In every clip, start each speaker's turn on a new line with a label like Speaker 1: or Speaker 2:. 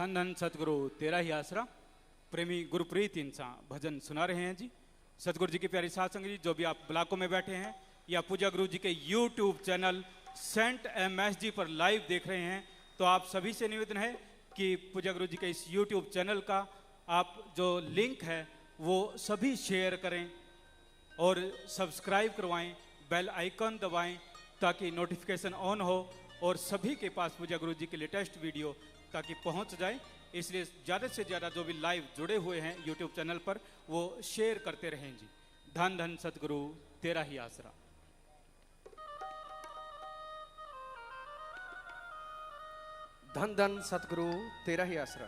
Speaker 1: धन धन सतगुरु तेरा ही आसरा। प्रेमी गुरप्रीत इंसान भजन सुना रहे हैं जी। सतगुरु जी की प्यारी साथ संगत जी, जो भी आप ब्लॉकों में बैठे हैं या पूजा गुरु जी के यूट्यूब चैनल सेंट MSG पर लाइव देख रहे हैं, तो आप सभी से निवेदन है कि पूजा गुरु जी के इस यूट्यूब चैनल का आप जो लिंक है वो सभी शेयर करें और सब्सक्राइब करवाएं, बेल आइकन दबाएं ताकि नोटिफिकेशन ऑन हो और सभी के पास पूजा गुरु जी के लेटेस्ट वीडियो ताकि पहुंच जाए। इसलिए ज़्यादा से ज़्यादा जो भी लाइव जुड़े हुए हैं यूट्यूब चैनल पर वो शेयर करते रहें जी। धन धन सतगुरु तेरा ही आसरा।
Speaker 2: धन धन सतगुरु तेरा ही आसरा।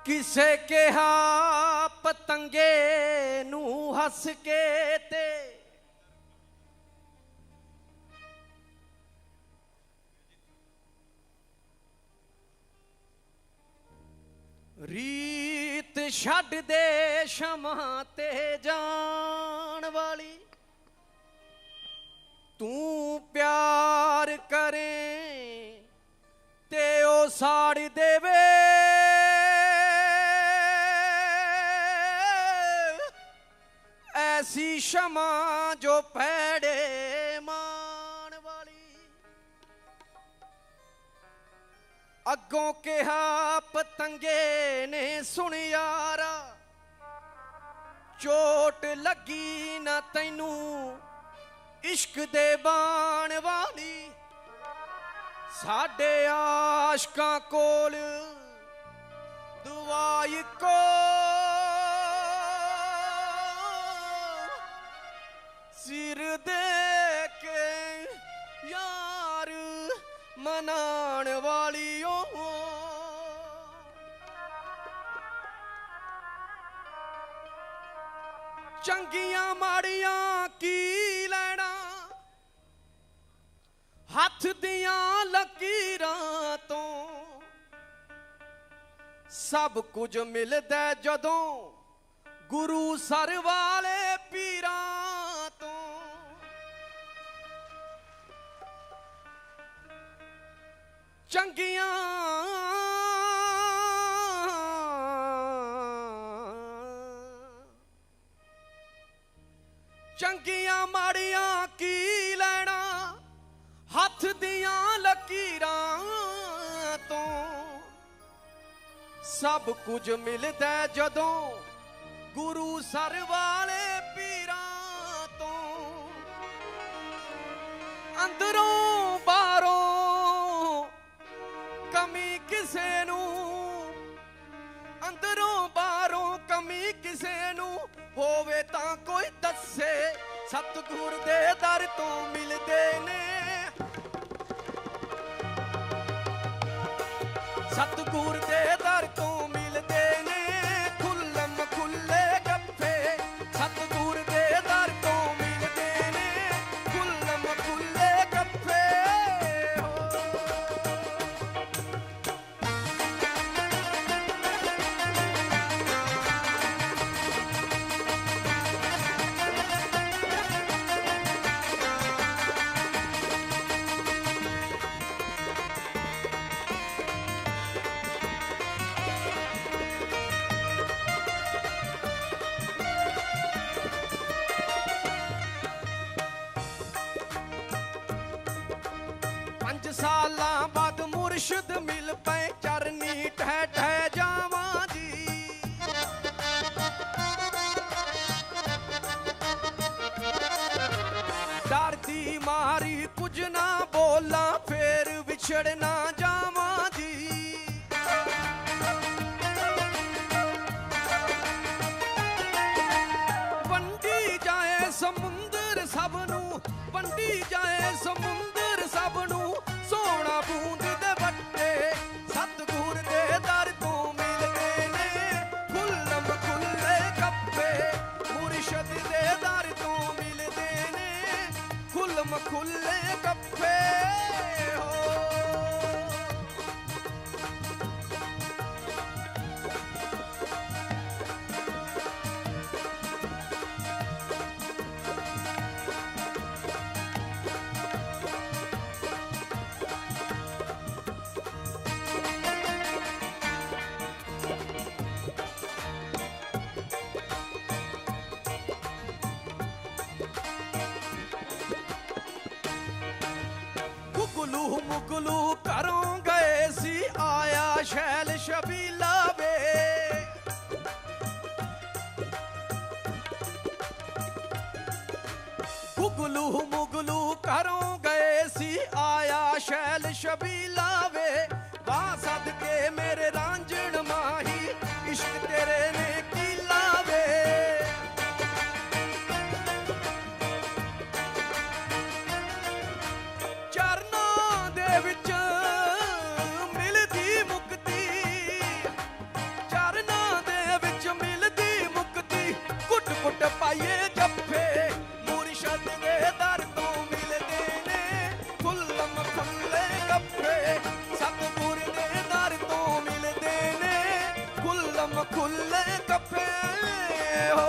Speaker 2: किसे कहा पतंगे नू हस के ते रीत छड़ दे शमा ते जान वाली, तू प्यार करे ते ओ साड़ देवे, ऐसी शमा जो पैड़े मान वाली। अगों कहा पतंगे ने सुन यारा, चोट लगी ना तैनू इश्क दे बाण वाली। साडे आशकां कोल दुआई को सिर दे के यार मनान वालियों। चंगियां माड़ियां की लैना, हथ दियां लकीरां तो सब कुछ मिलदा जदों गुरु सर वाले पीरां तो। चंगियां चंगियां माड़ियां की लैना, हथ दियां लकीरां तो सब कुछ मिलदा जदों गुरु सर वाले पीरां तो। अंदरों बाहरों कमी किसे नू, अंदरों बाहरों कमी किसे नू होवे तां कोई दस्से। सतगुर दे दर तो मिलदे ने, सतगुर दे दर तो मिलदे ने खुल्लम खुल्ले गप्फे। सतगुर दे दर तो मिलदे ने खुल्लम खुल्ले गप्फे। सालां बाद मुर्शद मिल पे चरनी ठह ठह जावां जी। डर दी मारी कुछ ना बोला फिर विछड़ ना जावां जी। वंडी जाए समुंदर सबनू, वंडी जाए समुंदर सबनू सोना बूंद दे बट्टे। सतगुर दे दर तो मिलदे ने खुल्लम खुल्ले गप्पे। मुर्शद दे दर तो मिलदे ने खुल्लम खुल्ले गप्पे हो। गुगलू मुगलू घरों गए सी आया शैल शबीला वे गुगलू मुगलू घरों गए सी आया शैल शबीला वे वाह सदके मेरे रांझण माही इश्क तेरे ने कीला वे चरनां दे विच मिलदी मुक्ति चरनां दे विच मिलदी मुक्ति कुट कुट पाइए जप्फे मुर्शद दे दर तो मिलदे ने खुल्लम खुल्ले गप्फे सतगुर दे दर तो मिलदे ने खुल्लम खुल्ले गप्फे हो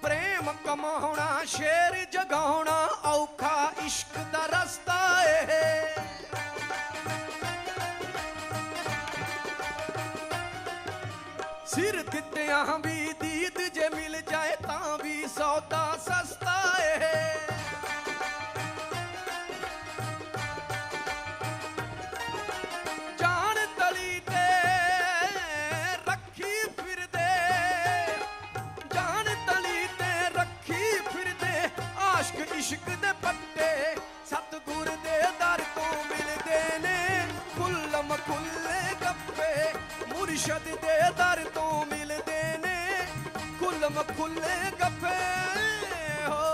Speaker 2: प्रेम कमाउणा शेर जगाउणा औखा इश्क दा रस्ता ए सिर दित्तियां भी दीद जे मिल जाए तां भी सौदा सस्ता ए जान तली ते रखी फिरदे जान तली ते रखी फिरदे आशिक इश्क दे पट्टे सतगुर दे दर तो मिलदे ने खुल्लम खुल्ले गप्पे मुर्शद दे दर तो मिलदे ने खुल्लम खुल्ले गप्पे हो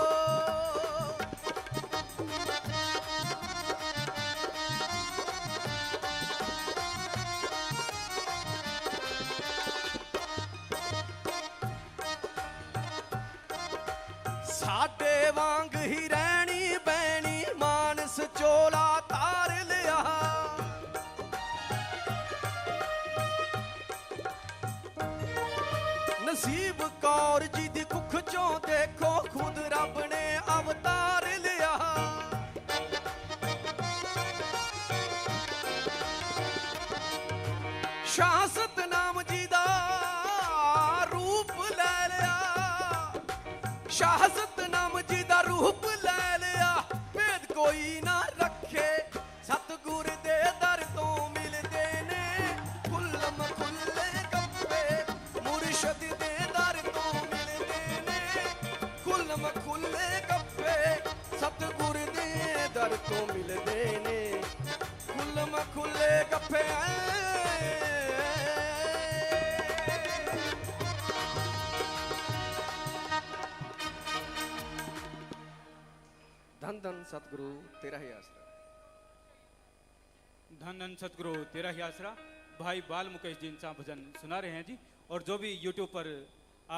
Speaker 2: साडे वांग ही रहनी बैनी मानस चोला तार लिया नसीब कौर जी दी कुख चों देखो खुद रब ने अवतार लिया शाह सतनाम जी दा रूप ले लिया शाह सतनाम जी दा रूप ले लिया भेद कोई ना रखे सतगुर दे दर तो मिलदे ने खुल्लम खुल्ले गप्पे मुर्शद दे दर तो मिलदे ने खुल्लम खुल्ले गप्पे सतगुर दे दर तो मिलदे ने खुल्लम खुल्ले गप्पे धन धन सतगुरु तेरा ही आसरा
Speaker 1: धन धन सतगुरु तेरा ही आसरा भाई बाल मुकेश जी इनसा भजन सुना रहे हैं जी। और जो भी यूट्यूब पर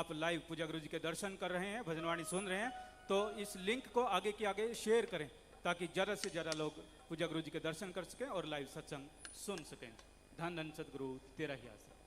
Speaker 1: आप लाइव पूजा गुरु जी के दर्शन कर रहे हैं भजनवाणी सुन रहे हैं तो इस लिंक को आगे के आगे शेयर करें ताकि ज़्यादा से ज़्यादा लोग पूजा गुरु जी के दर्शन कर सकें और लाइव सत्संग सुन सकें। धन धन सतगुरु तेरा ही आसरा।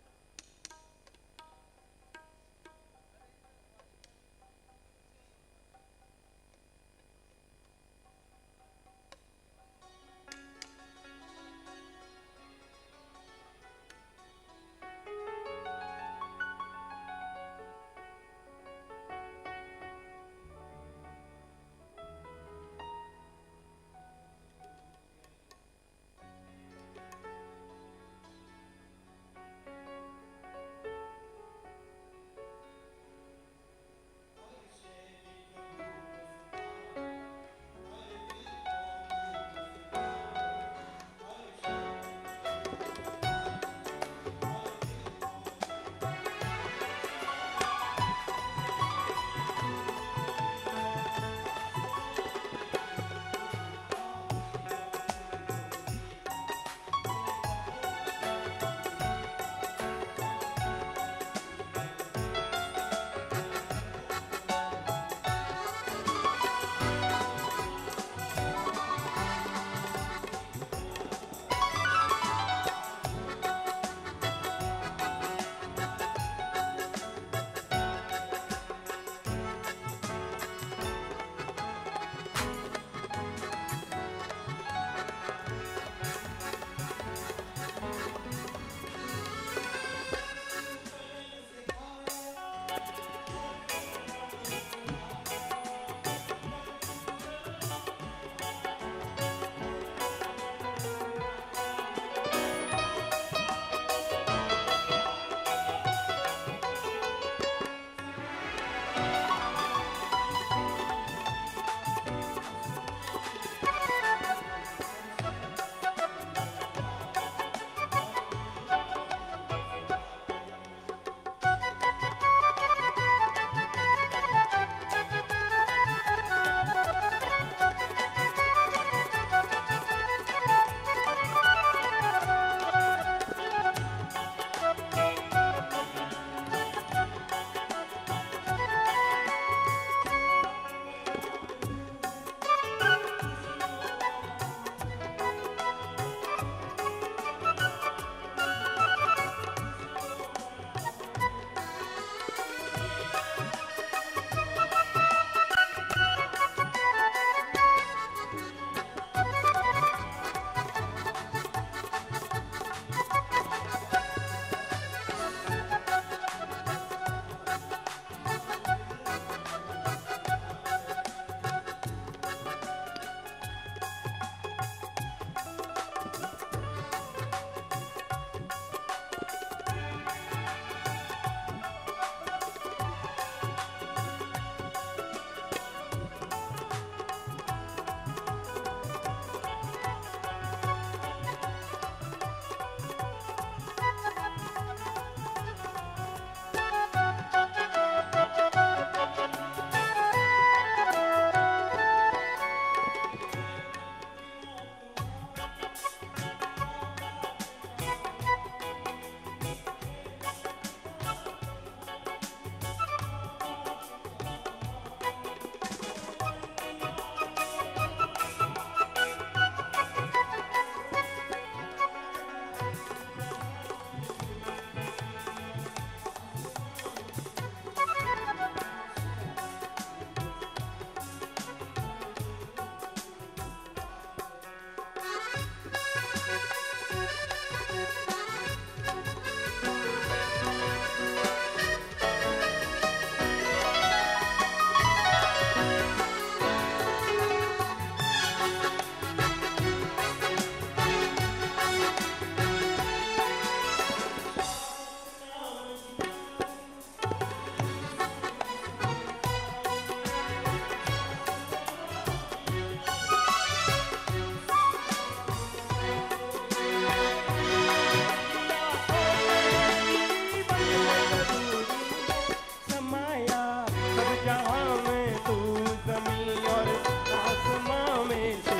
Speaker 3: जमीन और आसमां में तू।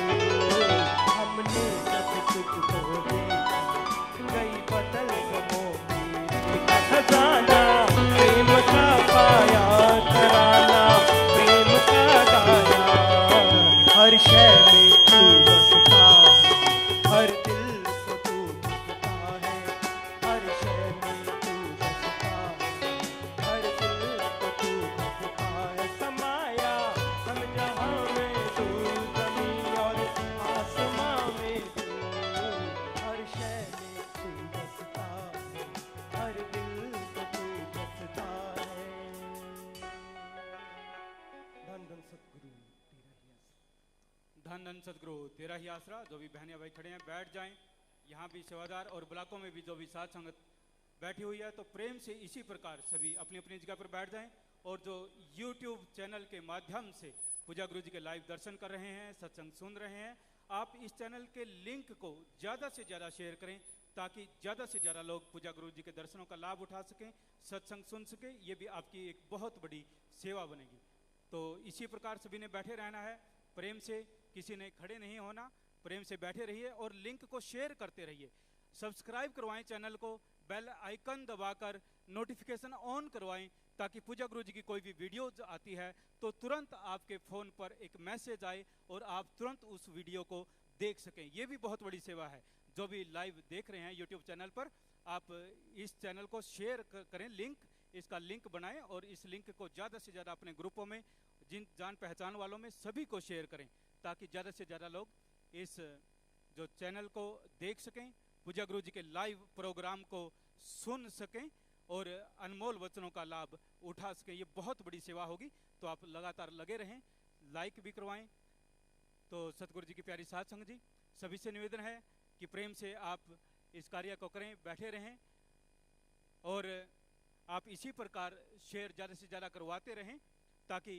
Speaker 3: हमने जब तुझको देखा गई बदल गमों की का खजाना, प्रेम का पाया तराना, प्रेम का गाया। हर शय में तू बसता है, हर दिल को तू बसता है। हर शय में तू बसता है, हर दिल को तू बसता है। समाया हम जहां में तू, जमीन और आसमां में तू। हर शय में तू बसता है, हर दिल को तू बसता है। धन धन सतगुरु
Speaker 1: धन धन सदगुरु तेरा ही आसरा। जो भी बहनियां भाई खड़े हैं बैठ जाएं। यहाँ भी सेवादार और ब्लॉकों में भी जो भी साथ संगत बैठी हुई है, तो प्रेम से इसी प्रकार सभी अपनी अपनी जगह पर बैठ जाएं। और जो YouTube चैनल के माध्यम से पूजा गुरु जी के लाइव दर्शन कर रहे हैं, सत्संग सुन रहे हैं, आप इस चैनल के लिंक को ज़्यादा से ज़्यादा शेयर करें ताकि ज़्यादा से ज़्यादा लोग पूजा गुरु जी के दर्शनों का लाभ उठा सकें, सत्संग सुन सकें। ये भी आपकी एक बहुत बड़ी सेवा बनेगी। तो इसी प्रकार सभी ने बैठे रहना है प्रेम से, किसी ने खड़े नहीं होना, प्रेम से बैठे रहिए और लिंक को शेयर करते रहिए। सब्सक्राइब करवाएं चैनल को, बेल आइकन दबाकर नोटिफिकेशन ऑन करवाएं ताकि पूजा गुरु जी की कोई भी वीडियो आती है तो तुरंत आपके फ़ोन पर एक मैसेज आए और आप तुरंत उस वीडियो को देख सकें। ये भी बहुत बड़ी सेवा है। जो भी लाइव देख रहे हैं यूट्यूब चैनल पर, आप इस चैनल को शेयर करें, इसका लिंक बनाएं और इस लिंक को ज़्यादा से ज़्यादा अपने ग्रुपों में, जिन जान पहचान वालों में सभी को शेयर करें ताकि ज़्यादा से ज़्यादा लोग इस जो चैनल को देख सकें, पूजा गुरु जी के लाइव प्रोग्राम को सुन सकें और अनमोल वचनों का लाभ उठा सकें। ये बहुत बड़ी सेवा होगी। तो आप लगातार लगे रहें, लाइक भी करवाएं। तो सतगुरु जी की प्यारी साध संगत जी, सभी से निवेदन है कि प्रेम से आप इस कार्य को करें, बैठे रहें और आप इसी प्रकार शेयर ज़्यादा से ज़्यादा करवाते रहें ताकि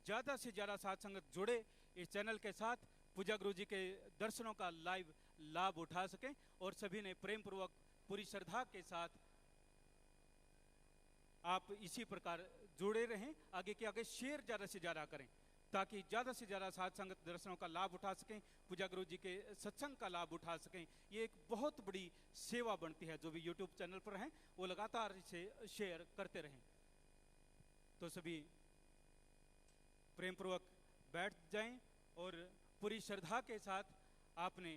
Speaker 1: ज़्यादा से ज़्यादा साथ संगत जुड़े इस चैनल के साथ, पूजा गुरु जी के दर्शनों का लाइव लाभ उठा सकें और सभी ने प्रेम पूर्वक पूरी श्रद्धा के साथ आप इसी प्रकार जुड़े रहें। आगे के आगे शेयर ज़्यादा से ज़्यादा करें ताकि ज़्यादा से ज़्यादा साथ संगत दर्शनों का लाभ उठा सकें, पूजा गुरु जी के सत्संग का लाभ उठा सकें। ये एक बहुत बड़ी सेवा बनती है। जो भी यूट्यूब चैनल पर हैं वो लगातार इसे शेयर करते रहें। तो सभी प्रेम पूर्वक बैठ जाएं और पूरी श्रद्धा के साथ आपने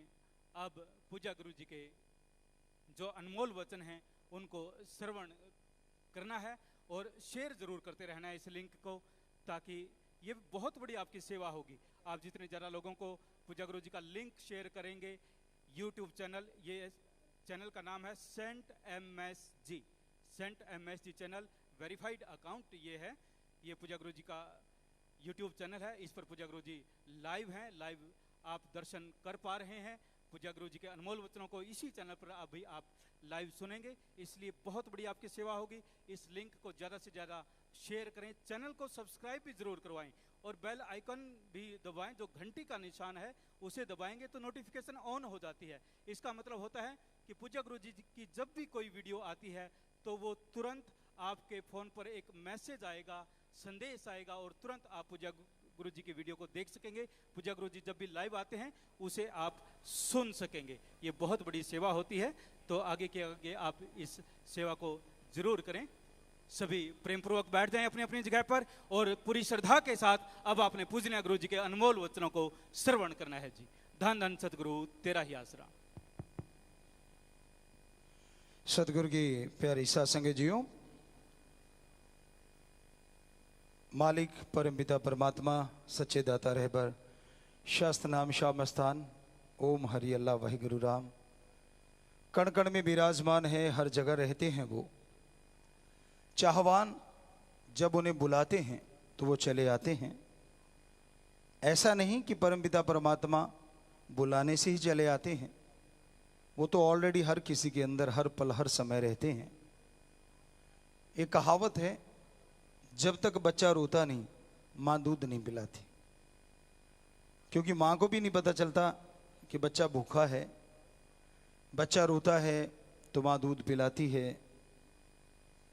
Speaker 1: अब पूजा गुरु जी के जो अनमोल वचन हैं उनको श्रवण करना है और शेयर जरूर करते रहना है इस लिंक को, ताकि ये बहुत बड़ी आपकी सेवा होगी। आप जितने ज़्यादा लोगों को पूजा गुरु जी का लिंक शेयर करेंगे, यूट्यूब चैनल, ये चैनल का नाम है saint MSG, saint MSG channel, verified account ये है। ये पूजा गुरु जी का यूट्यूब चैनल है। इस पर पूजा गुरु जी लाइव हैं, लाइव आप दर्शन कर पा रहे हैं। पूजा गुरु जी के अनमोल वचनों को इसी चैनल पर अभी आप लाइव सुनेंगे, इसलिए बहुत बड़ी आपकी सेवा होगी। इस लिंक को ज़्यादा से ज़्यादा शेयर करें, चैनल को सब्सक्राइब भी ज़रूर करवाएं और बेल आइकन भी दबाएं। जो घंटी का निशान है उसे दबाएंगे तो नोटिफिकेशन ऑन हो जाती है। इसका मतलब होता है कि पूजा गुरु जी की जब भी कोई वीडियो आती है तो वो तुरंत आपके फ़ोन पर एक मैसेज आएगा, संदेश आएगा और तुरंत आप पूजा गुरु जी की वीडियो को देख सकेंगे। पूजा गुरु जी जब भी लाइव आते हैं उसे आप सुन सकेंगे। ये बहुत बड़ी सेवा होती है। तो आगे के आगे आप इस सेवा को जरूर करें। सभी प्रेम पूर्वक बैठ जाएं अपनी अपनी जगह पर और पूरी श्रद्धा के साथ अब आपने पूजनीय गुरु जी के अनमोल वचनों को श्रवण करना है जी। धन धन सतगुरु तेरा ही आसरा।
Speaker 4: सतगुरु की प्यारी सत्संग जियो, मालिक परम पिता परमात्मा सच्चे दाता रहबर शास्त्र नाम शाम स्थान ओम हरि अल्लाह वही गुरु राम, कण कण में विराजमान है, हर जगह रहते हैं वो। चाहवान जब उन्हें बुलाते हैं तो वो चले आते हैं। ऐसा नहीं कि परम पिता परमात्मा बुलाने से ही चले आते हैं, वो तो ऑलरेडी हर किसी के अंदर हर पल हर समय रहते हैं। एक कहावत है, जब तक बच्चा रोता नहीं माँ दूध नहीं पिलाती, क्योंकि माँ को भी नहीं पता चलता कि बच्चा भूखा है। बच्चा रोता है तो माँ दूध पिलाती है।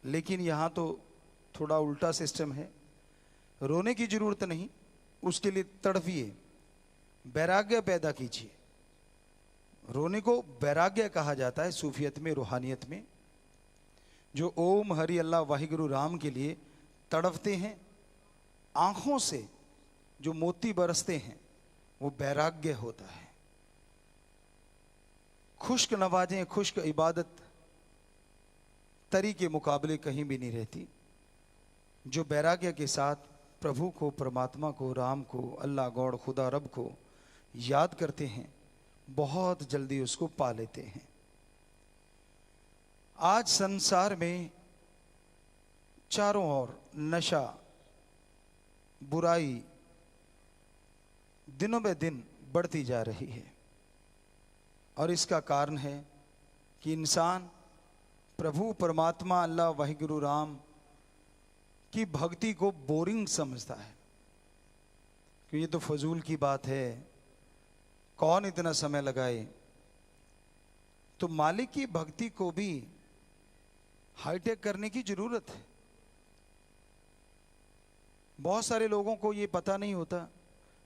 Speaker 4: लेकिन यहाँ तो थोड़ा उल्टा सिस्टम है, रोने की ज़रूरत नहीं, उसके लिए तड़पिए, वैराग्य पैदा कीजिए। रोने को वैराग्य कहा जाता है सूफियत में, रूहानियत में। जो ओम हरि अल्लाह वाहिगुरु राम के लिए तड़पते हैं, आंखों से जो मोती बरसते हैं, वो वैराग्य होता है। खुश्क नवाजें, खुश्क इबादत तरी के मुकाबले कहीं भी नहीं रहती। जो वैराग्य के साथ प्रभु को, परमात्मा को, राम को, अल्लाह गॉड, खुदा रब को याद करते हैं, बहुत जल्दी उसको पा लेते हैं। आज संसार में चारों ओर नशा, बुराई दिनों में दिन बढ़ती जा रही है, और इसका कारण है कि इंसान प्रभु परमात्मा अल्लाह वाहिगुरु राम की भक्ति को बोरिंग समझता है कि ये तो फजूल की बात है, कौन इतना समय लगाए। तो मालिक की भक्ति को भी हाईटेक करने की जरूरत है। बहुत सारे लोगों को ये पता नहीं होता।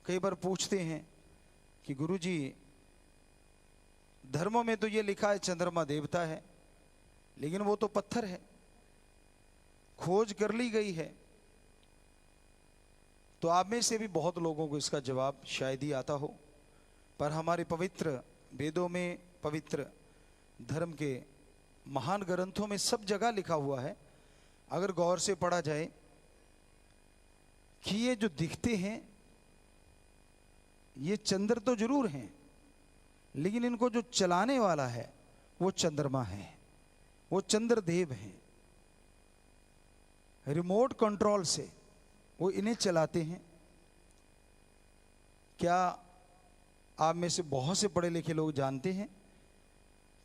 Speaker 4: कई बार पूछते हैं कि गुरुजी, धर्मों में तो ये लिखा है चंद्रमा देवता है, लेकिन वो तो पत्थर है, खोज कर ली गई है। तो आप में से भी बहुत लोगों को इसका जवाब शायद ही आता हो, पर हमारे पवित्र वेदों में, पवित्र धर्म के महान ग्रंथों में सब जगह लिखा हुआ है, अगर गौर से पढ़ा जाए, कि ये जो दिखते हैं ये चंद्र तो जरूर हैं, लेकिन इनको जो चलाने वाला है वो चंद्रमा है, वो चंद्रदेव हैं। रिमोट कंट्रोल से वो इन्हें चलाते हैं। क्या आप में से बहुत से पढ़े लिखे लोग जानते हैं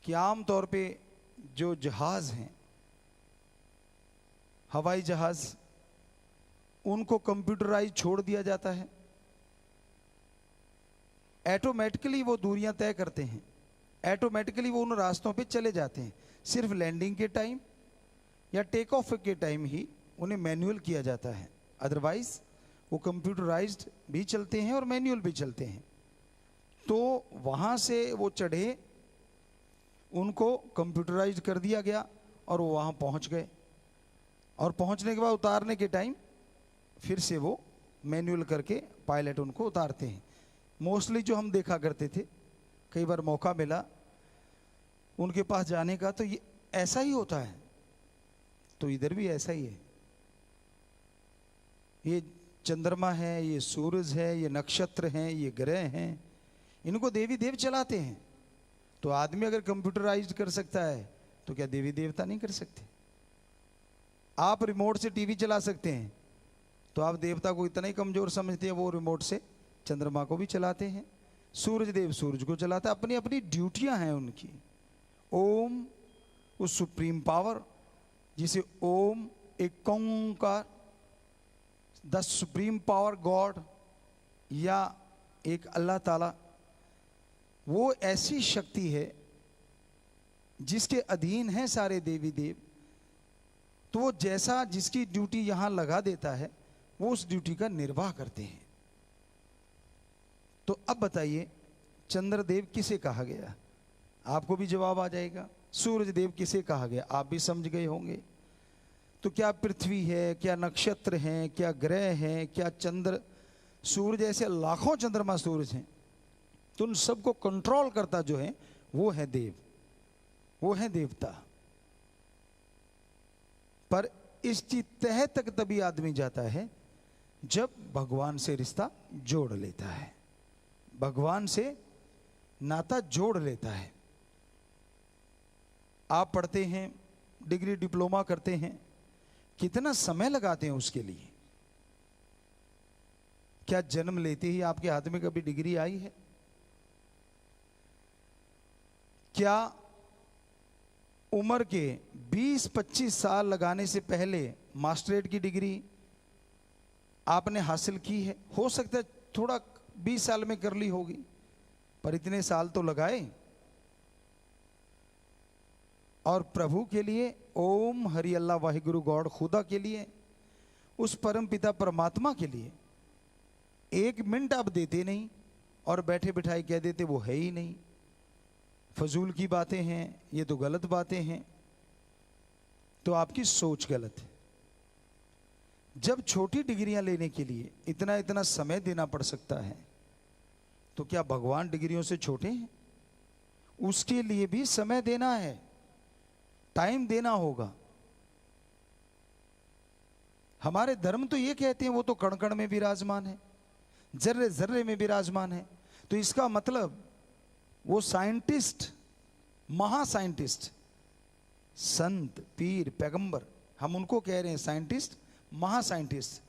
Speaker 4: कि आमतौर पे जो जहाज हैं, हवाई जहाज, उनको कंप्यूटराइज छोड़ दिया जाता है। ऑटोमेटिकली वो दूरियां तय करते हैं, ऑटोमेटिकली वो उन रास्तों पे चले जाते हैं। सिर्फ लैंडिंग के टाइम या टेक ऑफ के टाइम ही उन्हें मैनुअल किया जाता है, अदरवाइज वो कंप्यूटराइज्ड भी चलते हैं और मैनुअल भी चलते हैं। तो वहां से वो चढ़े, उनको कंप्यूटराइज कर दिया गया और वो वहां पहुंच गए, और पहुंचने के बाद उतारने के टाइम फिर से वो मैनुअल करके पायलट उनको उतारते हैं। मोस्टली जो हम देखा करते थे, कई बार मौका मिला उनके पास जाने का, तो ये ऐसा ही होता है। तो इधर भी ऐसा ही है। ये चंद्रमा है, ये सूरज है, ये नक्षत्र हैं, ये ग्रह हैं, इनको देवी देव चलाते हैं। तो आदमी अगर कंप्यूटराइज्ड कर सकता है तो क्या देवी देवता नहीं कर सकते? आप रिमोट से टीवी चला सकते हैं, तो आप देवता को इतना ही कमजोर समझते हैं, वो रिमोट से चंद्रमा को भी चलाते हैं, सूरज देव सूरज को चलाता है। अपनी अपनी ड्यूटियां हैं उनकी। ओम उस सुप्रीम पावर जिसे ओम एक ओंकार, द सुप्रीम पावर गॉड, या एक अल्लाह ताला, वो ऐसी शक्ति है जिसके अधीन है सारे देवी देव। तो वो जैसा जिसकी ड्यूटी यहां लगा देता है, वो उस ड्यूटी का निर्वाह करते हैं। तो अब बताइए, चंद्रदेव किसे कहा गया? आपको भी जवाब आ जाएगा। सूरज देव किसे कहा गया? आप भी समझ गए होंगे। तो क्या पृथ्वी है, क्या नक्षत्र हैं, क्या ग्रह हैं, क्या चंद्र सूरज, ऐसे लाखों चंद्रमा सूरज हैं। तो उन सबको कंट्रोल करता जो है वो है देव, वो है देवता। पर इसकी तह तक तभी आदमी जाता है जब भगवान से रिश्ता जोड़ लेता है, भगवान से नाता जोड़ लेता है। आप पढ़ते हैं, डिग्री डिप्लोमा करते हैं, कितना समय लगाते हैं उसके लिए? क्या जन्म लेते ही आपके हाथ में कभी डिग्री आई है? क्या उम्र के 20-25 साल लगाने से पहले मास्टरेट की डिग्री आपने हासिल की है? हो सकता है थोड़ा 20 साल में कर ली होगी, पर इतने साल तो लगाए। और प्रभु के लिए, ओम हरि अल्लाह वाहिगुरु गॉड, खुदा के लिए, उस परम पिता परमात्मा के लिए एक मिनट आप देते नहीं और बैठे बिठाए कह देते वो है ही नहीं, फजूल की बातें हैं, ये तो गलत बातें हैं। तो आपकी सोच गलत है। जब छोटी डिग्रियां लेने के लिए इतना इतना समय देना पड़ सकता है, तो क्या भगवान डिग्रियों से छोटे हैं? उसके लिए भी समय देना है, टाइम देना होगा। हमारे धर्म तो ये कहते हैं वो तो कण कण में विराजमान है, जर्रे जर्रे में विराजमान है। तो इसका मतलब वो साइंटिस्ट, महासाइंटिस्ट, संत, पीर, पैगंबर, हम उनको कह रहे हैं साइंटिस्ट, महासाइंटिस्ट,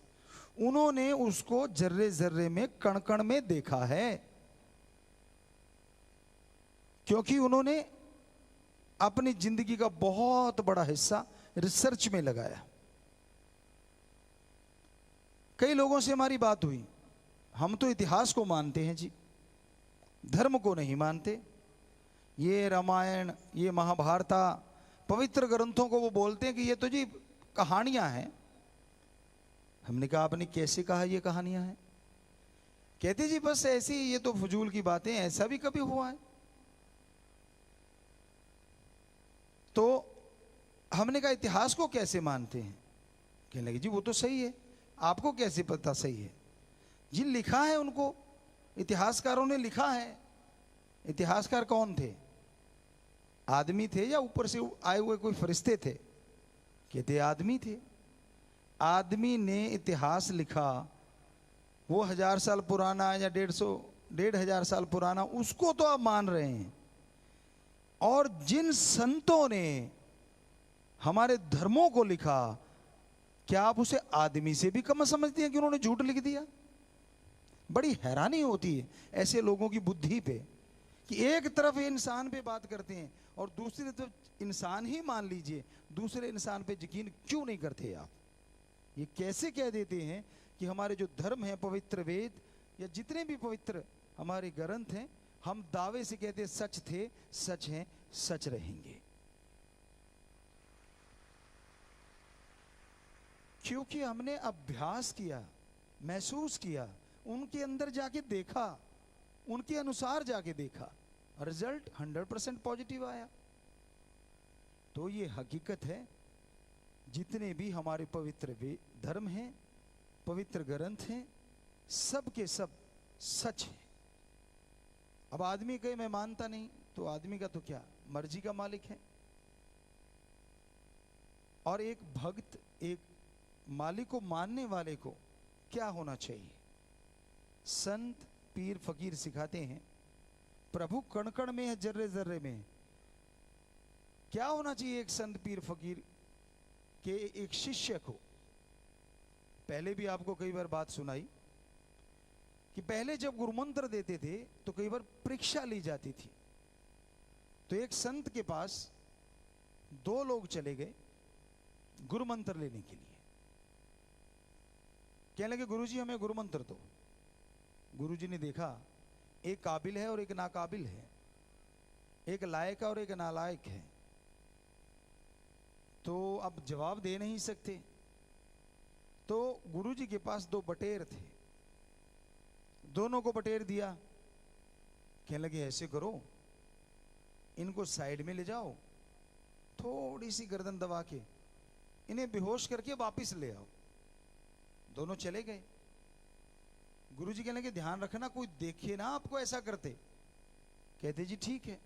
Speaker 4: उन्होंने उसको जर्रे जर्रे में कण कण में देखा है, क्योंकि उन्होंने अपनी जिंदगी का बहुत बड़ा हिस्सा रिसर्च में लगाया। कई लोगों से हमारी बात हुई, हम तो इतिहास को मानते हैं जी, धर्म को नहीं मानते। ये रामायण, ये महाभारत, पवित्र ग्रंथों को वो बोलते हैं कि ये तो जी कहानियां हैं। हमने कहा आपने कैसे कहा ये कहानियां हैं? कहते जी बस ऐसी, ये तो फजूल की बातें, ऐसा भी कभी हुआ है? तो हमने कहा इतिहास को कैसे मानते हैं? कहने लगे जी वो तो सही है, आपको कैसे पता सही है? जिन लिखा है उनको, इतिहासकारों ने लिखा है। इतिहासकार कौन थे? आदमी थे या ऊपर से आए हुए कोई फरिश्ते थे? कहते आदमी थे। आदमी ने इतिहास लिखा, वो 1000 साल पुराना या 1,500 साल पुराना, उसको तो आप मान रहे हैं। और जिन संतों ने हमारे धर्मों को लिखा, क्या आप उसे आदमी से भी कम समझते हैं कि उन्होंने झूठ लिख दिया? बड़ी हैरानी होती है ऐसे लोगों की बुद्धि पे, कि एक तरफ इंसान पे बात करते हैं और दूसरी तरफ इंसान ही मान लीजिए, दूसरे इंसान पे यकीन क्यों नहीं करते आप? ये कैसे कह देते हैं कि हमारे जो धर्म है, पवित्र वेद या जितने भी पवित्र हमारे ग्रंथ हैं, हम दावे से कहते हैं सच थे, सच हैं, सच रहेंगे। क्योंकि हमने अभ्यास किया, महसूस किया, उनके अंदर जाके देखा, उनके अनुसार जाके देखा, रिजल्ट 100% पॉजिटिव आया। तो ये हकीकत है, जितने भी हमारे पवित्र धर्म हैं, पवित्र ग्रंथ हैं, सब के सब सच है। अब आदमी कहे मैं मानता नहीं, तो आदमी का तो क्या, मर्जी का मालिक है। और एक भक्त, एक मालिक को मानने वाले को क्या होना चाहिए? संत, पीर, फकीर सिखाते हैं प्रभु कण कण में है, जर्रे जर्रे में है। क्या होना चाहिए एक संत, पीर, फकीर के एक शिष्य को? पहले भी आपको कई बार बात सुनाई कि पहले जब गुरु मंत्र देते थे तो कई बार परीक्षा ली जाती थी। तो एक संत के पास 2 लोग चले गए गुरु मंत्र लेने के लिए। कहने लगे गुरुजी हमें गुरु मंत्र दो। गुरुजी ने देखा एक काबिल है और एक नाकाबिल है, एक लायक है और एक नालायक है, तो अब जवाब दे नहीं सकते। तो गुरुजी के पास 2 बटेर थे, दोनों को बटेर दिया। कहने लगे ऐसे करो, इनको साइड में ले जाओ, थोड़ी सी गर्दन दबा के इन्हें बेहोश करके वापस ले आओ। दोनों चले गए। गुरुजी कहने लगे ध्यान रखना कोई देखे ना आपको ऐसा करते। कहते जी ठीक है।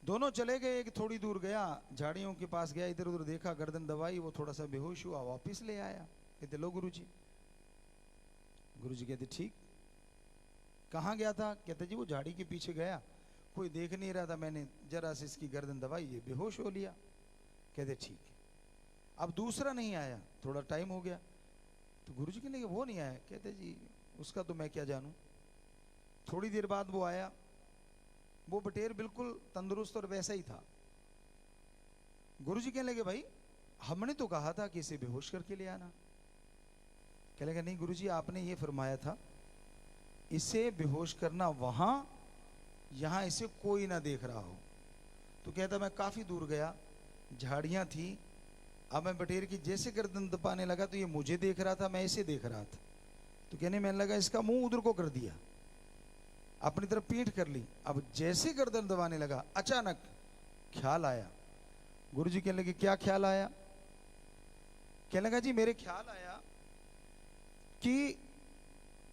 Speaker 4: दोनों चले गए। एक थोड़ी दूर गया, झाड़ियों के पास गया, इधर उधर देखा, गर्दन दबाई, वो थोड़ा सा बेहोश हुआ, वापिस ले आया। कहते लो गुरुजी। गुरुजी कहते ठीक, कहाँ गया था? कहते जी वो झाड़ी के पीछे गया, कोई देख नहीं रहा था, मैंने जरा से इसकी गर्दन दबाई, ये बेहोश हो लिया। कहते ठीक है। अब दूसरा नहीं आया, थोड़ा टाइम हो गया, तो गुरुजी कहने लगे वो नहीं आया। कहते जी उसका तो मैं क्या जानूं। थोड़ी देर बाद वो आया, वो बटेर बिल्कुल तंदुरुस्त और वैसा ही था। गुरुजी कहने लगे भाई हमने तो कहा था कि इसे बेहोश करके ले आना। कहने लगे नहीं गुरुजी आपने ये फरमाया था इसे बेहोश करना वहां, यहां इसे कोई ना देख रहा हो। तो कहता मैं काफी दूर गया, झाड़ियां थी, अब मैं बटेर की जैसे गर्दन दबाने लगा तो ये मुझे देख रहा था, मैं इसे देख रहा था। तो कहने में लगा इसका मुंह उधर को कर दिया, अपनी तरफ पीठ कर ली। अब जैसे गर्दन दबाने लगा अचानक ख्याल आया। गुरुजी कहने लगे क्या ख्याल आया? कहने लगा जी मेरे ख्याल आया कि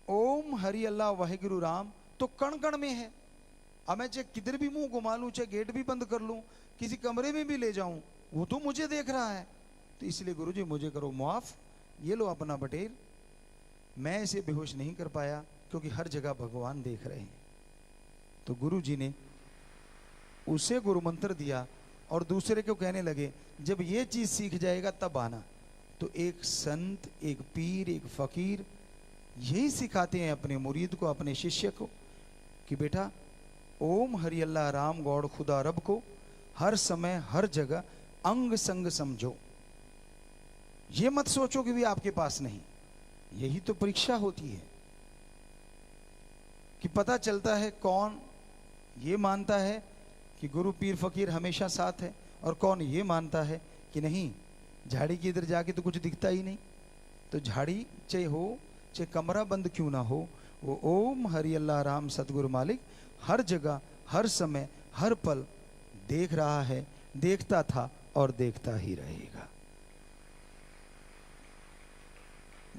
Speaker 4: ओम हरि अल्लाह वाहिगुरु राम तो कण कण में है। अब मैं चाहे किधर भी मुंह घुमा लूं, चाहे गेट भी बंद कर लूं, किसी कमरे में भी ले जाऊं, वो तो मुझे देख रहा है। तो इसलिए गुरुजी मुझे करो माफ, ये लो अपना बटेर, मैं इसे बेहोश नहीं कर पाया क्योंकि हर जगह भगवान देख रहे हैं। तो गुरुजी ने उसे गुरु मंत्र दिया और दूसरे को कहने लगे जब ये चीज सीख जाएगा तब आना। तो एक संत, एक पीर, एक फकीर यही सिखाते हैं अपने मुरीद को, अपने शिष्य को कि बेटा ओम हरि अल्लाह राम गौड़ खुदा रब को हर समय हर जगह अंग संग समझो। ये मत सोचो कि भी आपके पास नहीं। यही तो परीक्षा होती है कि पता चलता है कौन ये मानता है कि गुरु पीर फकीर हमेशा साथ है और कौन ये मानता है कि नहीं, झाड़ी की इधर जाके तो कुछ दिखता ही नहीं। तो झाड़ी चाहे हो, चाहे कमरा बंद क्यों ना हो, वो ओम हरि अल्लाह राम सतगुरु मालिक हर जगह हर समय हर पल देख रहा है, देखता था और देखता ही रहेगा।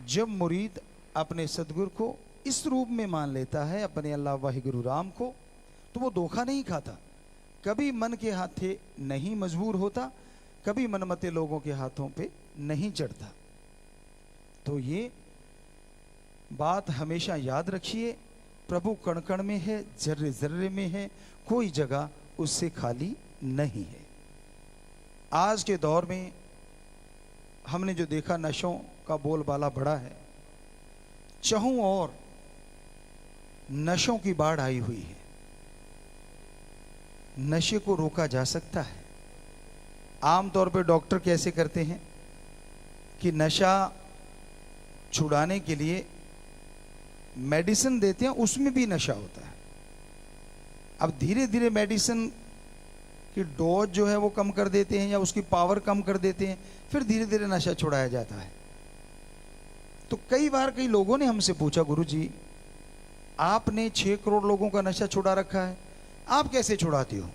Speaker 4: जब मुरीद अपने सतगुरु को इस रूप में मान लेता है, अपने अल्लाह वाहिगुरु राम को, तो वो धोखा नहीं खाता, कभी मन के हाथे नहीं मजबूर होता, कभी मनमते लोगों के हाथों पे नहीं चढ़ता। तो ये बात हमेशा याद रखिए, प्रभु कण कण में है, जर्रे जर्रे में है, कोई जगह उससे खाली नहीं है। आज के दौर में हमने जो देखा नशों का बोलबाला बढ़ा है, चहुं और नशों की बाढ़ आई हुई है। नशे को रोका जा सकता है। आमतौर पर डॉक्टर कैसे करते हैं कि नशा छुड़ाने के लिए मेडिसिन देते हैं, उसमें भी नशा होता है। अब धीरे धीरे मेडिसिन की डोज जो है वो कम कर देते हैं या उसकी पावर कम कर देते हैं, फिर धीरे धीरे नशा छुड़ाया जाता है। तो कई बार कई लोगों ने हमसे पूछा, गुरुजी आपने 6 करोड़ लोगों का नशा छुड़ा रखा है, आप कैसे छुड़ाते हो?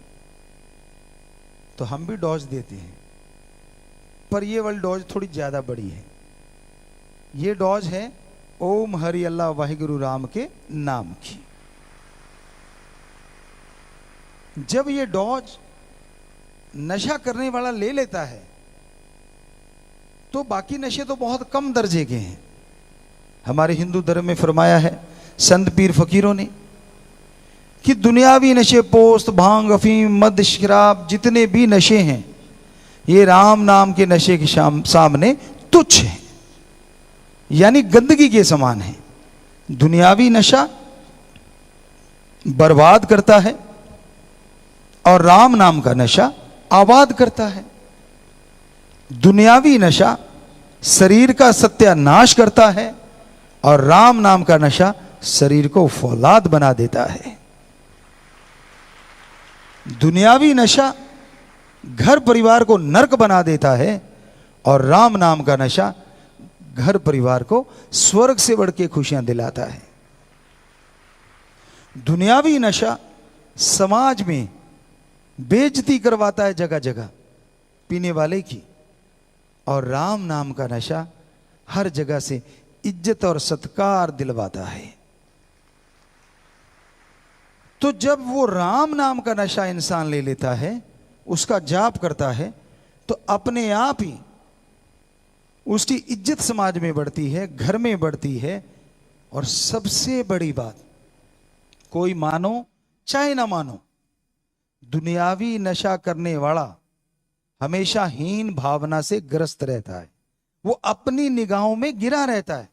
Speaker 4: तो हम भी डोज देते हैं, पर ये वाली डोज थोड़ी ज्यादा बड़ी है। ये डोज है ओम हरि अल्लाह वाहिगुरु राम के नाम की। जब ये डोज नशा करने वाला ले लेता है तो बाकी नशे तो बहुत कम दर्जे के हैं। हमारे हिंदू धर्म में फरमाया है संत पीर फकीरों ने कि दुनियावी नशे, पोस्त, भांग, अफीम, मद, शराब, जितने भी नशे हैं ये राम नाम के नशे के सामने तुच्छ हैं, यानी गंदगी के समान है। दुनियावी नशा बर्बाद करता है और राम नाम का नशा आबाद करता है। दुनियावी नशा शरीर का सत्यानाश करता है और राम नाम का नशा शरीर को फौलाद बना देता है। दुनियावी नशा घर परिवार को नरक बना देता है और राम नाम का नशा घर परिवार को स्वर्ग से बढ़ के खुशियां दिलाता है। दुनियावी नशा समाज में बेइज्जती करवाता है जगह जगह पीने वाले की, और राम नाम का नशा हर जगह से इज्जत और सत्कार दिलवाता है। तो जब वो राम नाम का नशा इंसान ले लेता है, उसका जाप करता है, तो अपने आप ही उसकी इज्जत समाज में बढ़ती है, घर में बढ़ती है। और सबसे बड़ी बात, कोई मानो चाहे ना मानो, दुनियावी नशा करने वाला हमेशा हीन भावना से ग्रस्त रहता है, वो अपनी निगाहों में गिरा रहता है।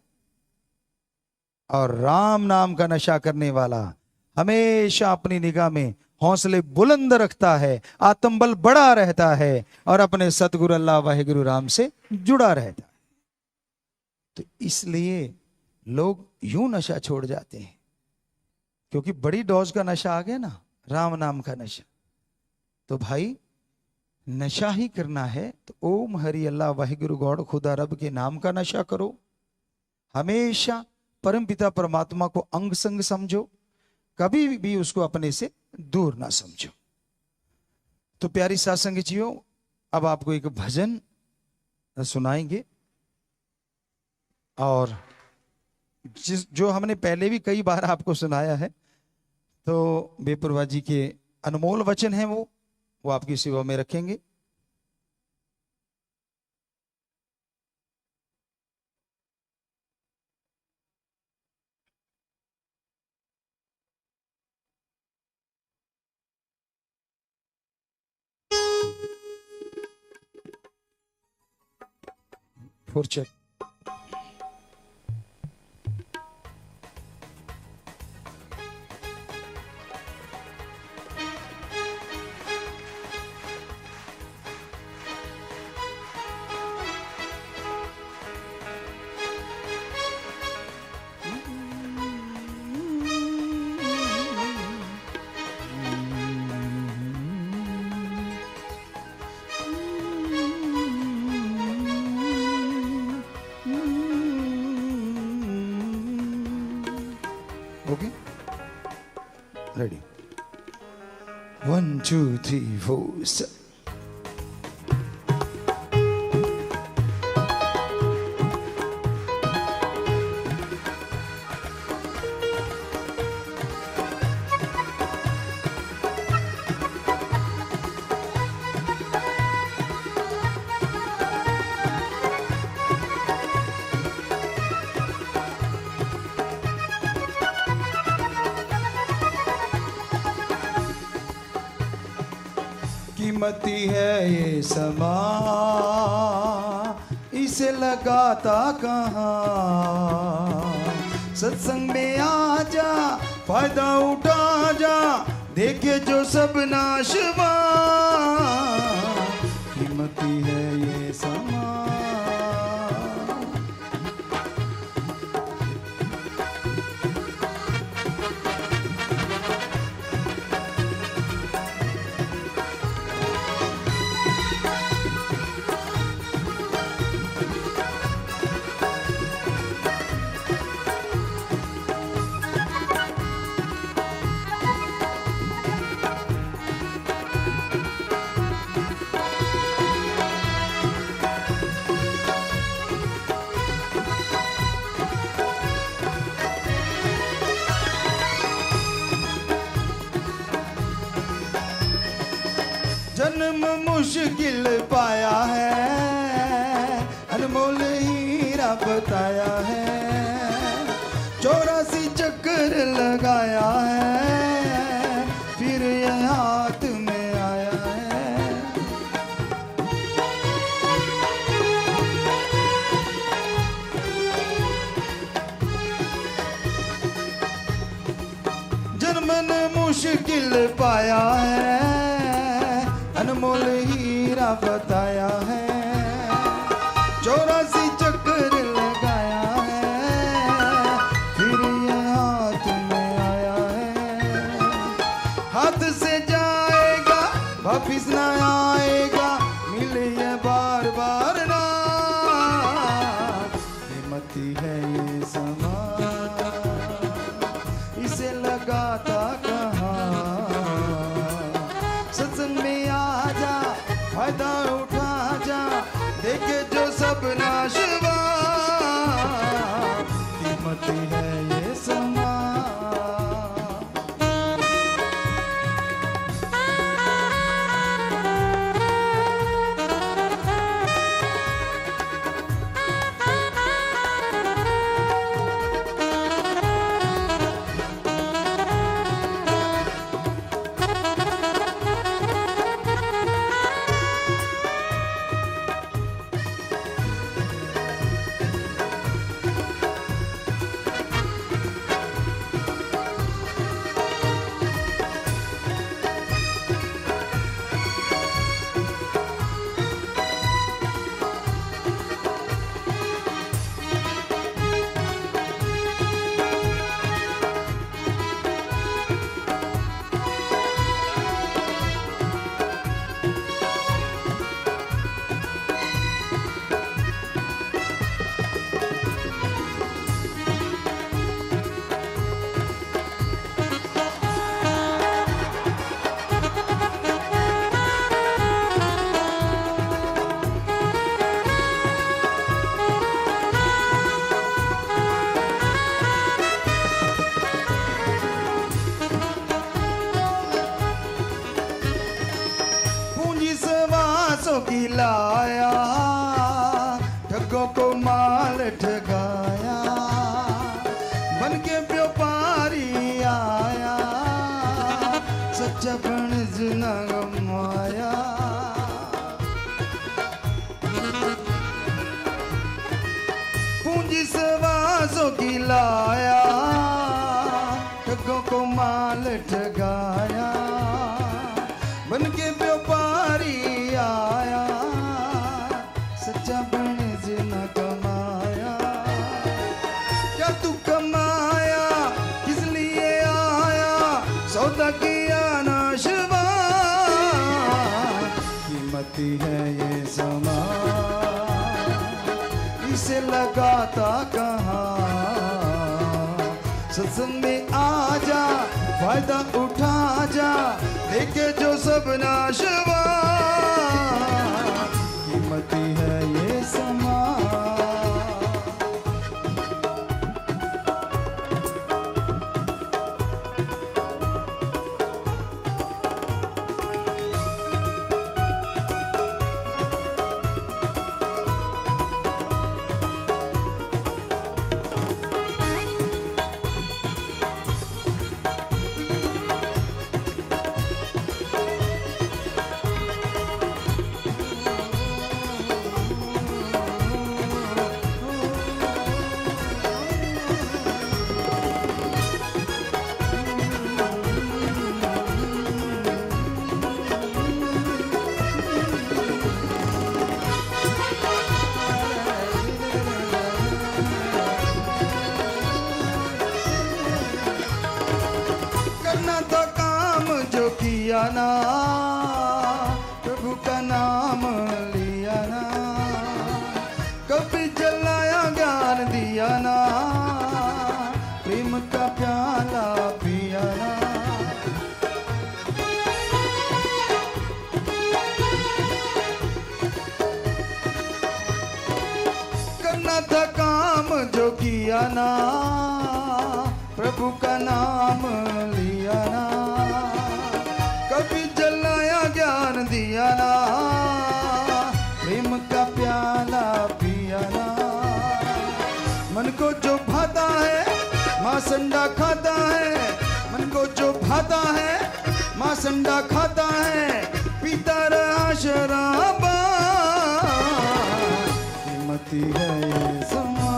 Speaker 4: और राम नाम का नशा करने वाला हमेशा अपनी निगाह में हौसले बुलंद रखता है, आत्मबल बढ़ा रहता है और अपने सतगुरु अल्लाह वाहिगुरु राम से जुड़ा रहता है। तो इसलिए लोग यूं नशा छोड़ जाते हैं, क्योंकि बड़ी डोज का नशा आ गया ना, राम नाम का नशा। तो भाई नशा ही करना है तो ओम हरि अल्लाह वाहिगुरु गौड़ खुदा रब के नाम का नशा करो। हमेशा परमपिता परमात्मा को अंग संग समझो, कभी भी उसको अपने से दूर ना समझो। तो प्यारी साथ संगीतियों, अब आपको एक भजन सुनाएंगे और जो हमने पहले भी कई बार आपको सुनाया है, तो बेपुरवा जी के अनमोल वचन हैं, वो आपकी सेवा में रखेंगे। For check. Okay, ready. 1 2 3 4 7. कीमती है ये समा, इसे लगाता कहाँ। सत्संग में आ जा, फायदा उठा जा, देखे जो सब नाशवा। कीमती है ये समा। जन्म मुश्किल पाया है, अनमोल हीरा बताया है। 84 चक्कर लगाया है, फिर ये हाथ में आया है। जन्म ने मुश्किल पाया है, अनमोल हीरा बताया है। 84 चक्कर लगाया है, फिर ये हाथ में आया है। हाथ से जाएगा वापिस ना आएगा, मिले ये बार बार ना। कीमती है ये समा, इसे लगाता कहाँ। सत्संग में आ जा, फायदा उठा जा, देखे जो सब नाशवा। कीमती है ये समा। लाया, ठगों को माल ठगाया, बन के व्यापारी आया, सच्चा बणज न गमाया। पूंजी सवासों की लाया, ठगों को माल ठगाया, बन के व्यापारी आया, सच्चा बणज न कमाया। क्या तू कमाया, किस लिए आया, सौदा किया नाशवा, कीमती है ये समा, इसे लगाता कहाँ। सत्संग में आ जा, फायदा उठा जा, देखे जो सब नाशवा, कीमती है ये समा। किया ना, प्रभु का नाम लिया ना, कभी जलाया ज्ञान दिया ना, प्रेम का प्याला पिया ना। करना था काम जो किया ना, प्रभु का नाम लिया ना, कभी जलाया ज्ञान दिया ना, प्रेम का प्याला पिया ना। मन को जो भाता है माँ संडा खाता है, मन को जो भाता है माँ संडा खाता है, पीता रहा शराबा, कीमती है ये समा।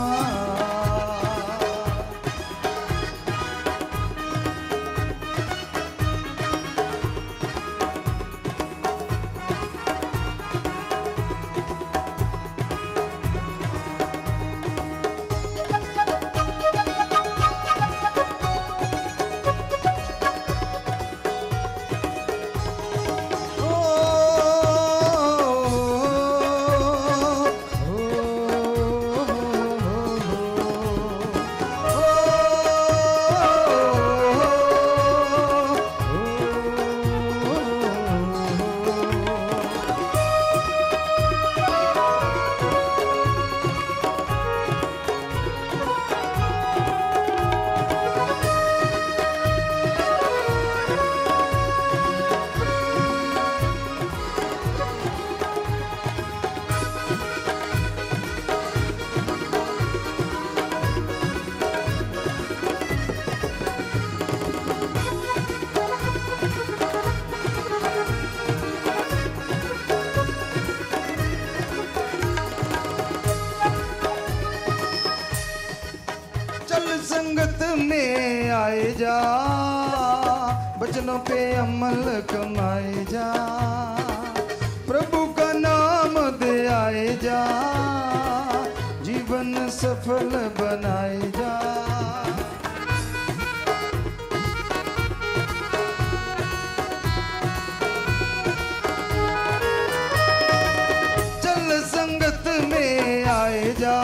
Speaker 4: संगत में आए जा, वचनों पे अमल कमाए जा, प्रभु का नाम दे आए जा, जीवन सफल बनाए जा। चल संगत में आए जा,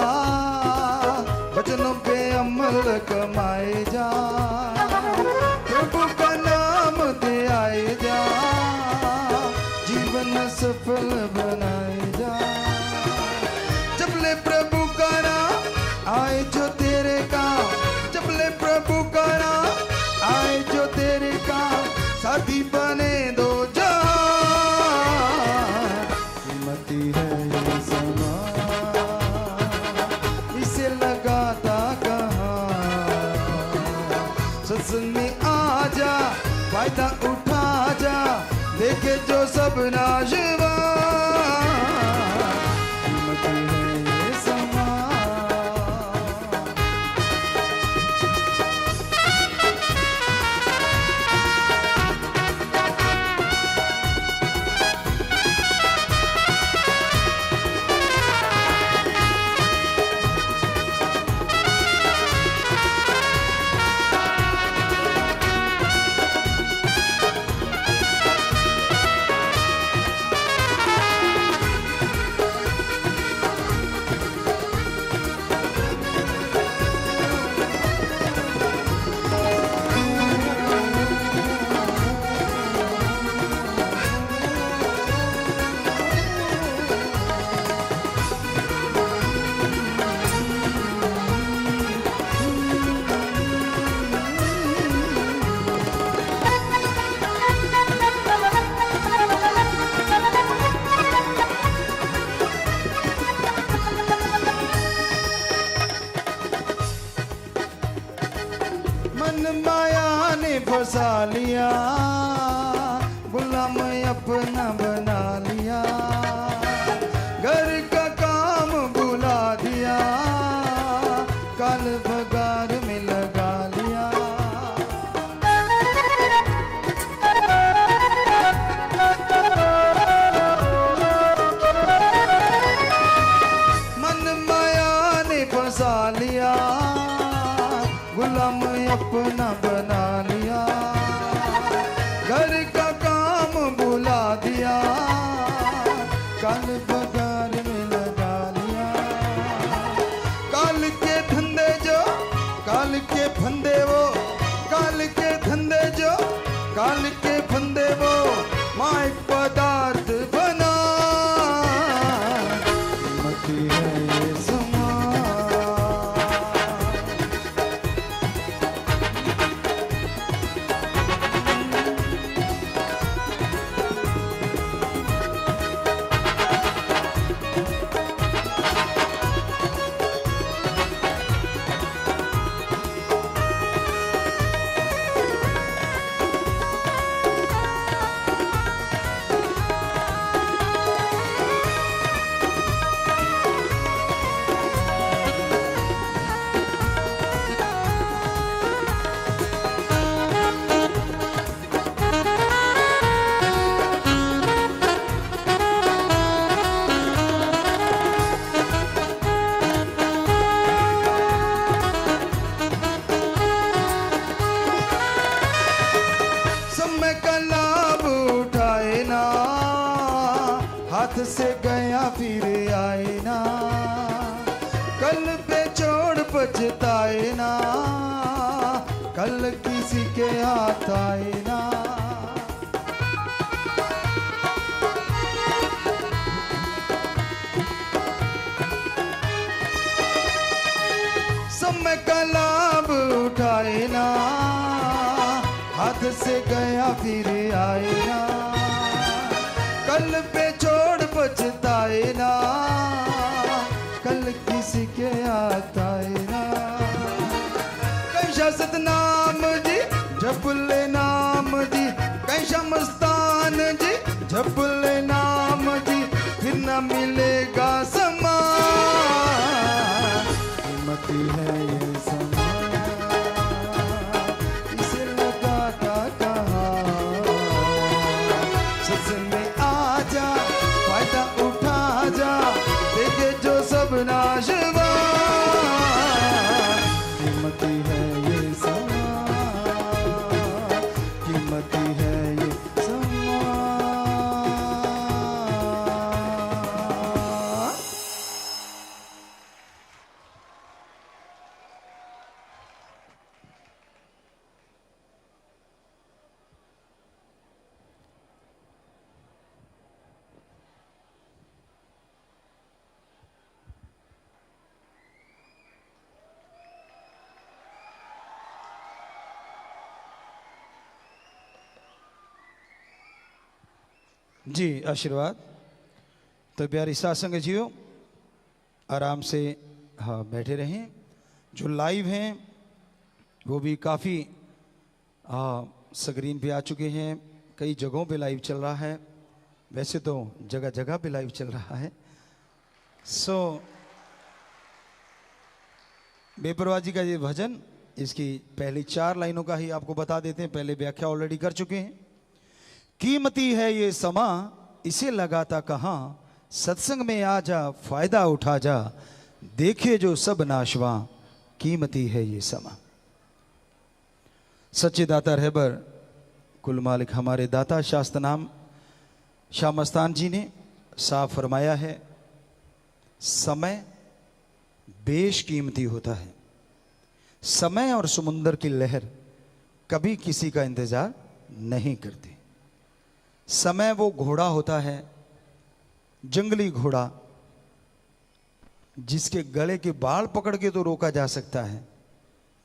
Speaker 4: वचनों पे अमल कमाए जा, प्रभु का नाम दे आए जा, जीवन सफल बनाए जा। जब ले प्रभु का नाम आए जो तेरे काम, जब ले प्रभु का नाम आए जो तेरे काम, साथी बने दो जहां, कीमती सत्संग में आ जा, फायदा उठा जा, देखे जो सब नाशवा, कीमती है ये समा। फंसा लिया, गुलाम अपना बना लिया, घर का काम बुला दिया, काल बगार में लगा लिया। मन माया ने फंसा लिया, गुलाम अपना बना लिया, घर का काम बुला दिया, काल बगार में लगा लिया। काल के धंधे जो, काल के फंदे वो, काल के धंधे जो, काल के फंदे वो, माइक पदार्थ बना, कीमती है ये समा। हाथ से गया फिर आए ना, कल पे छोड़ पछताए ना, कल किसी के हाथ आए ना। समय का लाभ उठाए ना, हाथ से गया फिर आए ना, कल पे छोड़ पछताए ना, कल किसी के हाथ आए ना। कैसा सतनाम जी जप ले नाम जी, कैसा मस्तान जी जप ले नाम जी, फिर न मिलेगा समा, कीमती है ये समा। इसे लगाता कहाँ, सत्संग में आ जा, फायदा उठा जा, देखे जो सब नाशवा, कीमती है ये समा, कीमती है ये समा। जी आशीर्वाद। तो प्यारी सासंग जियो आराम से हाँ बैठे रहें। जो लाइव हैं वो भी काफ़ी स्क्रीन पे आ चुके हैं, कई जगहों पे लाइव चल रहा है, वैसे तो जगह जगह पे लाइव चल रहा है। बेपरवाह जी का ये भजन, इसकी पहली 4 लाइनों का ही आपको बता देते हैं, पहले व्याख्या ऑलरेडी कर चुके हैं। कीमती है ये समा, इसे लगाता कहां, सत्संग में आ जा, फायदा उठा जा, देखे जो सब नाशवा, कीमती है ये समा। सच्चे दाता रहबर कुल मालिक हमारे दाता शास्त्र नाम शाह मस्तान जी ने साफ फरमाया है, समय बेशकीमती होता है। समय और समुंदर की लहर कभी किसी का इंतजार नहीं करते। समय वो घोड़ा होता है, जंगली घोड़ा, जिसके गले के बाल पकड़ के तो रोका जा सकता है,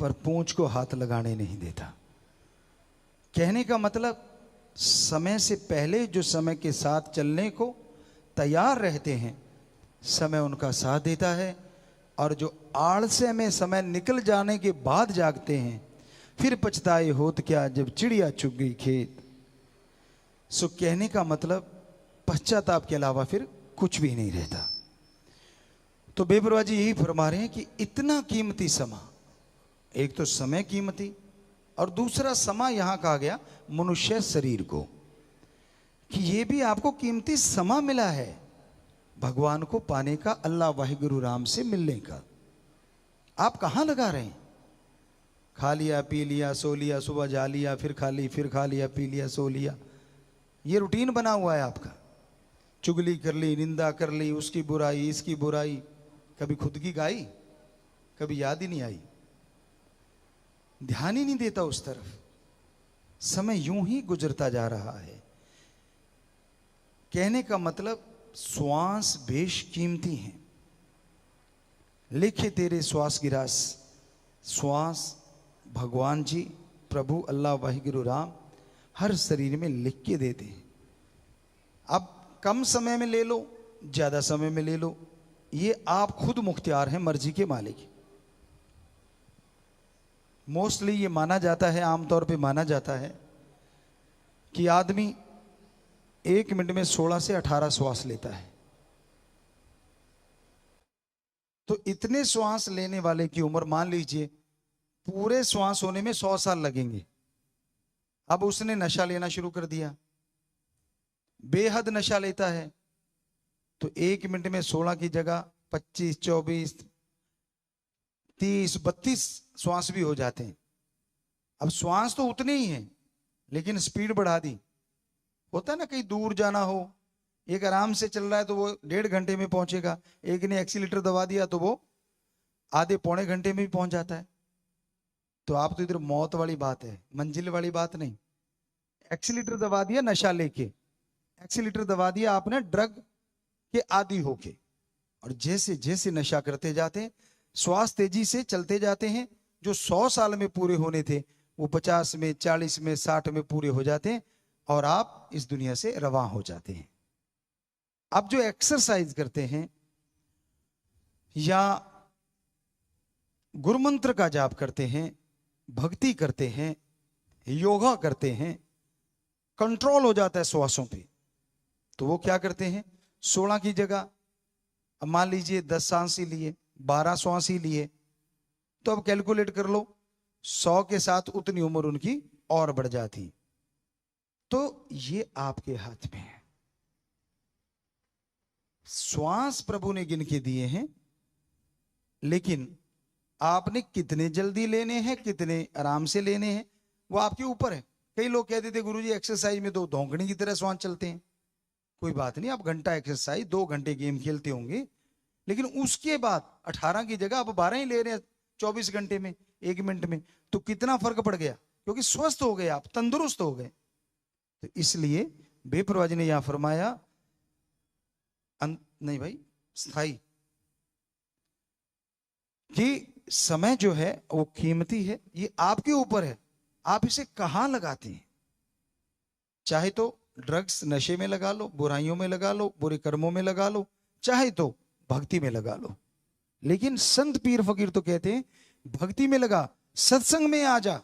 Speaker 4: पर पूंछ को हाथ लगाने नहीं देता। कहने का मतलब, समय से पहले जो समय के साथ चलने को तैयार रहते हैं, समय उनका साथ देता है, और जो आलस्य में समय निकल जाने के बाद जागते हैं, फिर पछताए होत क्या जब चिड़िया चुग गई खेत। सो कहने का मतलब, पश्चाताप के अलावा फिर कुछ भी नहीं रहता। तो बेपरवाह जी यही फरमा रहे हैं कि इतना कीमती समा, एक तो समय कीमती, और दूसरा समा यहां कहा गया मनुष्य शरीर को, कि ये भी आपको कीमती समा मिला है भगवान को पाने का, अल्लाह वाहिगुरु राम से मिलने का। आप कहां लगा रहे हैं? खा लिया, पी लिया, सो लिया, सुबह जा लिया, फिर खा ली, फिर खा लिया, पी लिया, सो लिया, ये रूटीन बना हुआ है आपका। चुगली कर ली, निंदा कर ली, उसकी बुराई, इसकी बुराई, कभी खुद की गाई, कभी याद ही नहीं आई, ध्यान ही नहीं देता उस तरफ। समय यूं ही गुजरता जा रहा है। कहने का मतलब, श्वास बेशकीमती हैं। लिखे तेरे श्वास की रास, श्वास भगवान जी, प्रभु अल्लाह वाहिगुरु राम हर शरीर में लिख के देते हैं। अब कम समय में ले लो, ज्यादा समय में ले लो, ये आप खुद मुख्तियार हैं, मर्जी के मालिक। मोस्टली ये माना जाता है, आमतौर पे माना जाता है कि आदमी 1 मिनट में 16 से 18 श्वास लेता है। तो इतने श्वास लेने वाले की उम्र, मान लीजिए पूरे श्वास होने में 100 साल लगेंगे। अब उसने नशा लेना शुरू कर दिया, बेहद नशा लेता है, तो 1 मिनट में 16 की जगह 25, 24, 30, 32 श्वास भी हो जाते हैं। अब श्वास तो उतने ही हैं, लेकिन स्पीड बढ़ा दी। होता है ना, कहीं दूर जाना हो, एक आराम से चल रहा है तो वो 1.5 घंटे में पहुंचेगा, एक ने एक्सीलेटर दबा दिया तो वो आधे पौने घंटे में भी पहुंच जाता है। तो आप तो इधर मौत वाली बात है, मंजिल वाली बात नहीं। एक्सीलेटर दबा दिया नशा लेके, एक्सीलेटर दबा दिया आपने ड्रग के आदी होके, और जैसे जैसे नशा करते जाते हैं, श्वास तेजी से चलते जाते हैं। जो 100 साल में पूरे होने थे, वो 50 में, 40 में, 60 में पूरे हो जाते हैं, और आप इस दुनिया से रवां हो जाते हैं। आप जो एक्सरसाइज करते हैं, या गुरुमंत्र का जाप करते हैं, भक्ति करते हैं, योगा करते हैं, कंट्रोल हो जाता है श्वासों पे, तो वो क्या करते हैं, 16 की जगह अब मान लीजिए 10 सांस ही लिए, 12 श्वास ही लिए, तो अब कैलकुलेट कर लो, 100 के साथ उतनी उम्र उनकी और बढ़ जाती। तो ये आपके हाथ में है। श्वास प्रभु ने गिन के दिए हैं, लेकिन आपने कितने जल्दी लेने हैं, कितने आराम से लेने हैं, वो आपके ऊपर है। कई लोग कहते थे गुरुजी एक्सरसाइज में तो धौंकड़ी की तरह श्वास चलते हैं। कोई बात नहीं, आप घंटा एक्सरसाइज, 2 घंटे गेम खेलते होंगे, लेकिन उसके बाद 18 की जगह आप 12 ही ले रहे हैं 24 घंटे में, 1 मिनट में, तो कितना फर्क पड़ गया, क्योंकि स्वस्थ हो गए आप, तंदुरुस्त हो गए। तो इसलिए बेपरवाह जी ने यहां फरमाया, नहीं भाई, स्थाई, कि समय जो है वो कीमती है, ये आपके ऊपर है, आप इसे कहां लगाते हैं। चाहे तो ड्रग्स, नशे में लगा लो, बुराइयों में लगा लो, बुरे कर्मों में लगा लो, चाहे तो भक्ति में लगा लो। लेकिन संत पीर फकीर तो कहते हैं भक्ति में लगा, सत्संग में आ जा,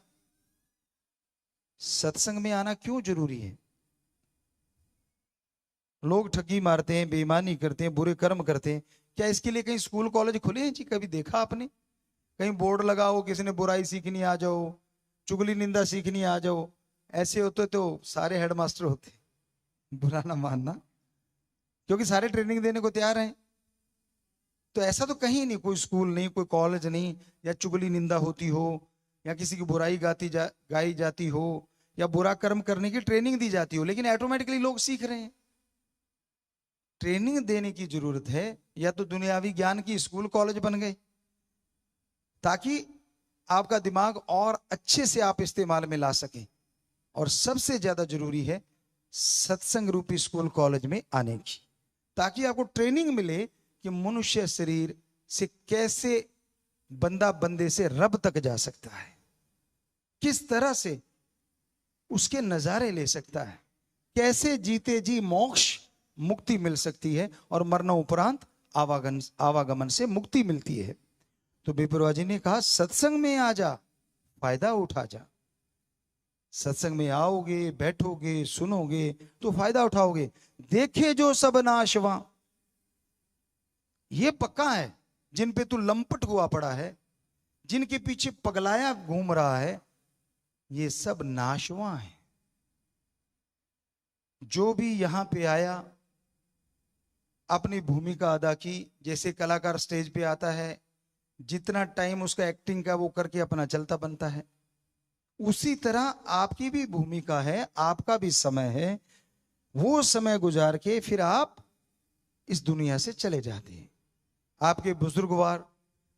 Speaker 4: सत्संग में आना क्यों जरूरी है? लोग ठगी मारते हैं, बेईमानी करते हैं, बुरे कर्म करते हैं, क्या इसके लिए कहीं स्कूल कॉलेज खुले हैं जी? कभी देखा आपने? कहीं बोर्ड लगाओ, किसी ने बुराई सीखनी आ जाओ, चुगली निंदा सीखनी आ जाओ। ऐसे होते तो सारे हेडमास्टर होते, बुरा ना मानना, क्योंकि सारे ट्रेनिंग देने को तैयार हैं। तो ऐसा तो कहीं नहीं, कोई स्कूल नहीं, कोई कॉलेज नहीं, या चुगली निंदा होती हो, या किसी की बुराई गाई जाती हो, या बुरा कर्म करने की ट्रेनिंग दी जाती हो, लेकिन ऑटोमेटिकली लोग सीख रहे हैं। ट्रेनिंग देने की जरूरत है, या तो दुनियावी ज्ञान की स्कूल कॉलेज बन गए ताकि आपका दिमाग और अच्छे से आप इस्तेमाल में ला सकें। और सबसे ज्यादा जरूरी है सत्संग रूपी स्कूल कॉलेज में आने की, ताकि आपको ट्रेनिंग मिले कि मनुष्य शरीर से कैसे बंदा बंदे से रब तक जा सकता है, किस तरह से उसके नजारे ले सकता है, कैसे जीते जी मोक्ष मुक्ति मिल सकती है, और मरना उपरांत आवागमन से मुक्ति मिलती है। तो बेपरवाह जी ने कहा सत्संग में आ जा, फायदा उठा जा। सत्संग में आओगे, बैठोगे, सुनोगे तो फायदा उठाओगे। देखे जो सब नाशवा, ये पक्का है, जिन पे तू लंपट हुआ पड़ा है, जिनके पीछे पगलाया घूम रहा है, ये सब नाशवा है। जो भी यहां पे आया, अपनी भूमिका अदा की। जैसे कलाकार स्टेज पे आता है, जितना टाइम उसका एक्टिंग का वो करके अपना चलता बनता है, उसी तरह आपकी भी भूमिका है, आपका भी समय है। वो समय गुजार के फिर आप इस दुनिया से चले जाते हैं। आपके बुजुर्गवार,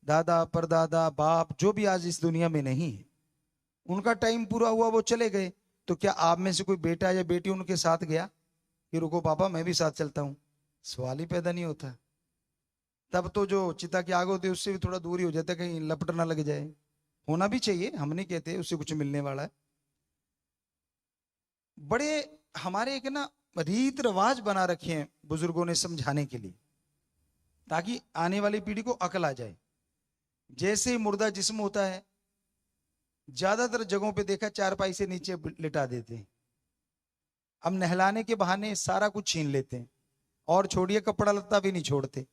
Speaker 4: दादा, परदादा, बाप, जो भी आज इस दुनिया में नहीं है, उनका टाइम पूरा हुआ, वो चले गए। तो क्या आप में से कोई बेटा या बेटी उनके साथ गया कि रुको पापा मैं भी साथ चलता हूं? सवाल ही पैदा नहीं होता। तब तो जो चिता की आग होती है उससे भी थोड़ा दूर ही हो जाता है, कहीं लपट ना लग जाए। होना भी चाहिए, हम नहीं कहते उससे कुछ मिलने वाला है। बड़े हमारे एक ना रीत रिवाज बना रखे हैं बुजुर्गों ने समझाने के लिए, ताकि आने वाली पीढ़ी को अकल आ जाए। जैसे मुर्दा जिस्म होता है, ज्यादातर जगहों पे देखा चारपाई से नीचे लिटा देते हैं। अब नहलाने के बहाने सारा कुछ छीन लेते हैं, और छोड़िए कपड़ा लत्ता भी नहीं छोड़ते।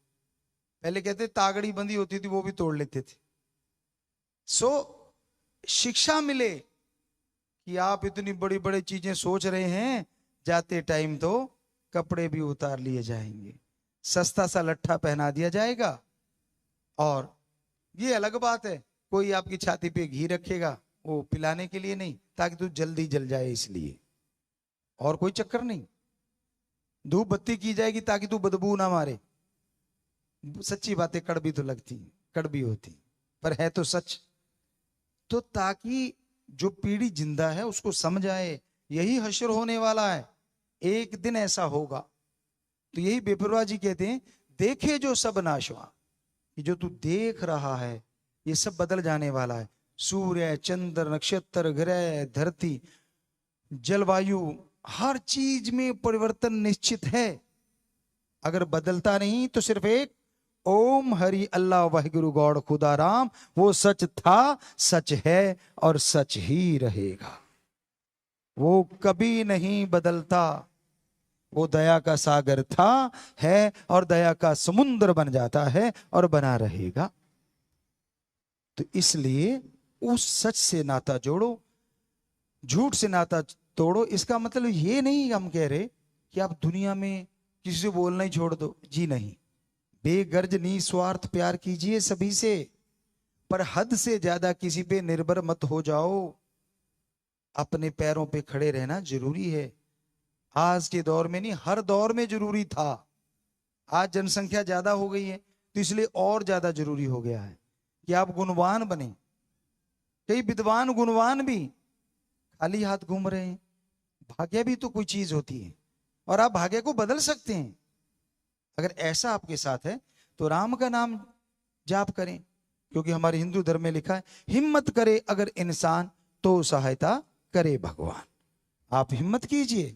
Speaker 4: पहले कहते तागड़ी बंदी होती थी वो भी तोड़ लेते थे। सो शिक्षा मिले कि आप इतनी बड़ी बड़ी चीजें सोच रहे हैं, जाते टाइम तो कपड़े भी उतार लिए जाएंगे, सस्ता सा लट्ठा पहना दिया जाएगा। और ये अलग बात है, कोई आपकी छाती पे घी रखेगा, वो पिलाने के लिए नहीं, ताकि तू जल्दी जल जाए इसलिए, और कोई चक्कर नहीं। धूप बत्ती की जाएगी ताकि तू बदबू ना मारे। सच्ची बातें कड़वी तो लगती, कड़वी होती, पर है तो सच। तो ताकि जो पीढ़ी जिंदा है उसको समझ आए, यही हश्र होने वाला है, एक दिन ऐसा होगा। तो यही बेपरवाह जी कहते हैं, देखे जो सब नाशवा, जो तू देख रहा है ये सब बदल जाने वाला है। सूर्य, चंद्र, नक्षत्र, ग्रह, धरती, जलवायु, हर चीज में परिवर्तन निश्चित है। अगर बदलता नहीं तो सिर्फ एक ओम हरि अल्लाह वाहिगुरु गौड़ खुदा राम, वो सच था, सच है और सच ही रहेगा। वो कभी नहीं बदलता, वो दया का सागर था, है और दया का समुद्र बन जाता है और बना रहेगा। तो इसलिए उस सच से नाता जोड़ो, झूठ से नाता तोड़ो। इसका मतलब ये नहीं हम कह रहे कि आप दुनिया में किसी से बोलना ही छोड़ दो, जी नहीं। बेगर्ज निस्वार्थ प्यार कीजिए सभी से, पर हद से ज्यादा किसी पे निर्भर मत हो जाओ। अपने पैरों पे खड़े रहना जरूरी है। आज के दौर में नहीं, हर दौर में जरूरी था। आज जनसंख्या ज्यादा हो गई है तो इसलिए और ज्यादा जरूरी हो गया है कि आप गुणवान बने। कई विद्वान गुणवान भी खाली हाथ घूम रहे हैं। भाग्य भी तो कोई चीज होती है, और आप भाग्य को बदल सकते हैं। अगर ऐसा आपके साथ है तो राम का नाम जाप करें, क्योंकि हमारे हिंदू धर्म में लिखा है, हिम्मत करे अगर इंसान तो सहायता करे भगवान। आप हिम्मत कीजिए,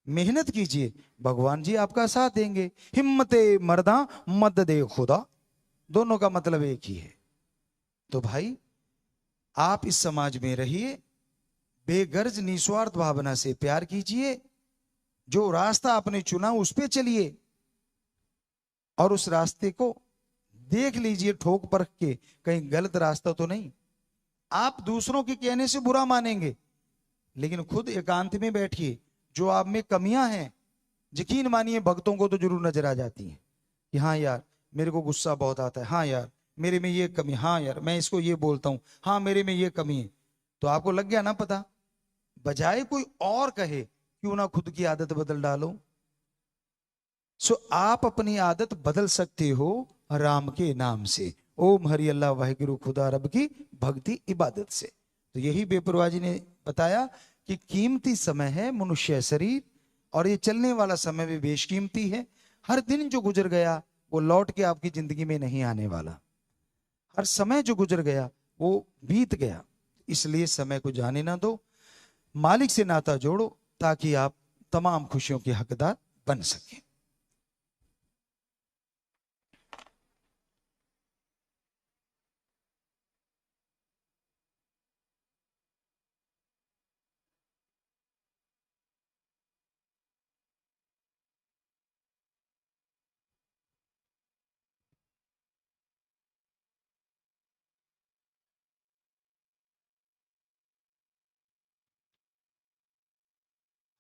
Speaker 4: मेहनत कीजिए, भगवान जी आपका साथ देंगे। हिम्मते मर्दा मद दे खुदा, दोनों का मतलब एक ही है। तो भाई आप इस समाज में रहिए, बेगर्ज निस्वार्थ भावना से प्यार कीजिए। जो रास्ता आपने चुना उस पे चलिए और उस रास्ते को देख लीजिए ठोक परख के, कहीं गलत रास्ता तो नहीं। आप दूसरों के कहने से बुरा मानेंगे, लेकिन खुद एकांत में बैठिए। जो आप में कमियां हैं, यकीन मानिए भक्तों को तो जरूर नजर आ जाती हैं कि हाँ यार मेरे को गुस्सा बहुत आता है, हाँ यार मेरे में ये कमी, हाँ यार मैं इसको ये बोलता हूं, हाँ मेरे में ये कमी है। तो आपको लग गया ना पता, बजाय कोई और कहे क्यों ना खुद की आदत बदल डालो। सो आप अपनी आदत बदल सकते हो राम के नाम से। ओम हरि अल्लाह वाहिगुरु खुदा रब की भक्ति इबादत से। तो यही बेपरवाह जी ने बताया कि कीमती समय है मनुष्य शरीर, और ये चलने वाला समय भी बेशकीमती है। हर दिन जो गुजर गया वो लौट के आपकी जिंदगी में नहीं आने वाला। हर समय जो गुजर गया वो बीत गया, इसलिए समय को जाने ना दो। मालिक से नाता जोड़ो ताकि आप तमाम खुशियों के हकदार बन सकें।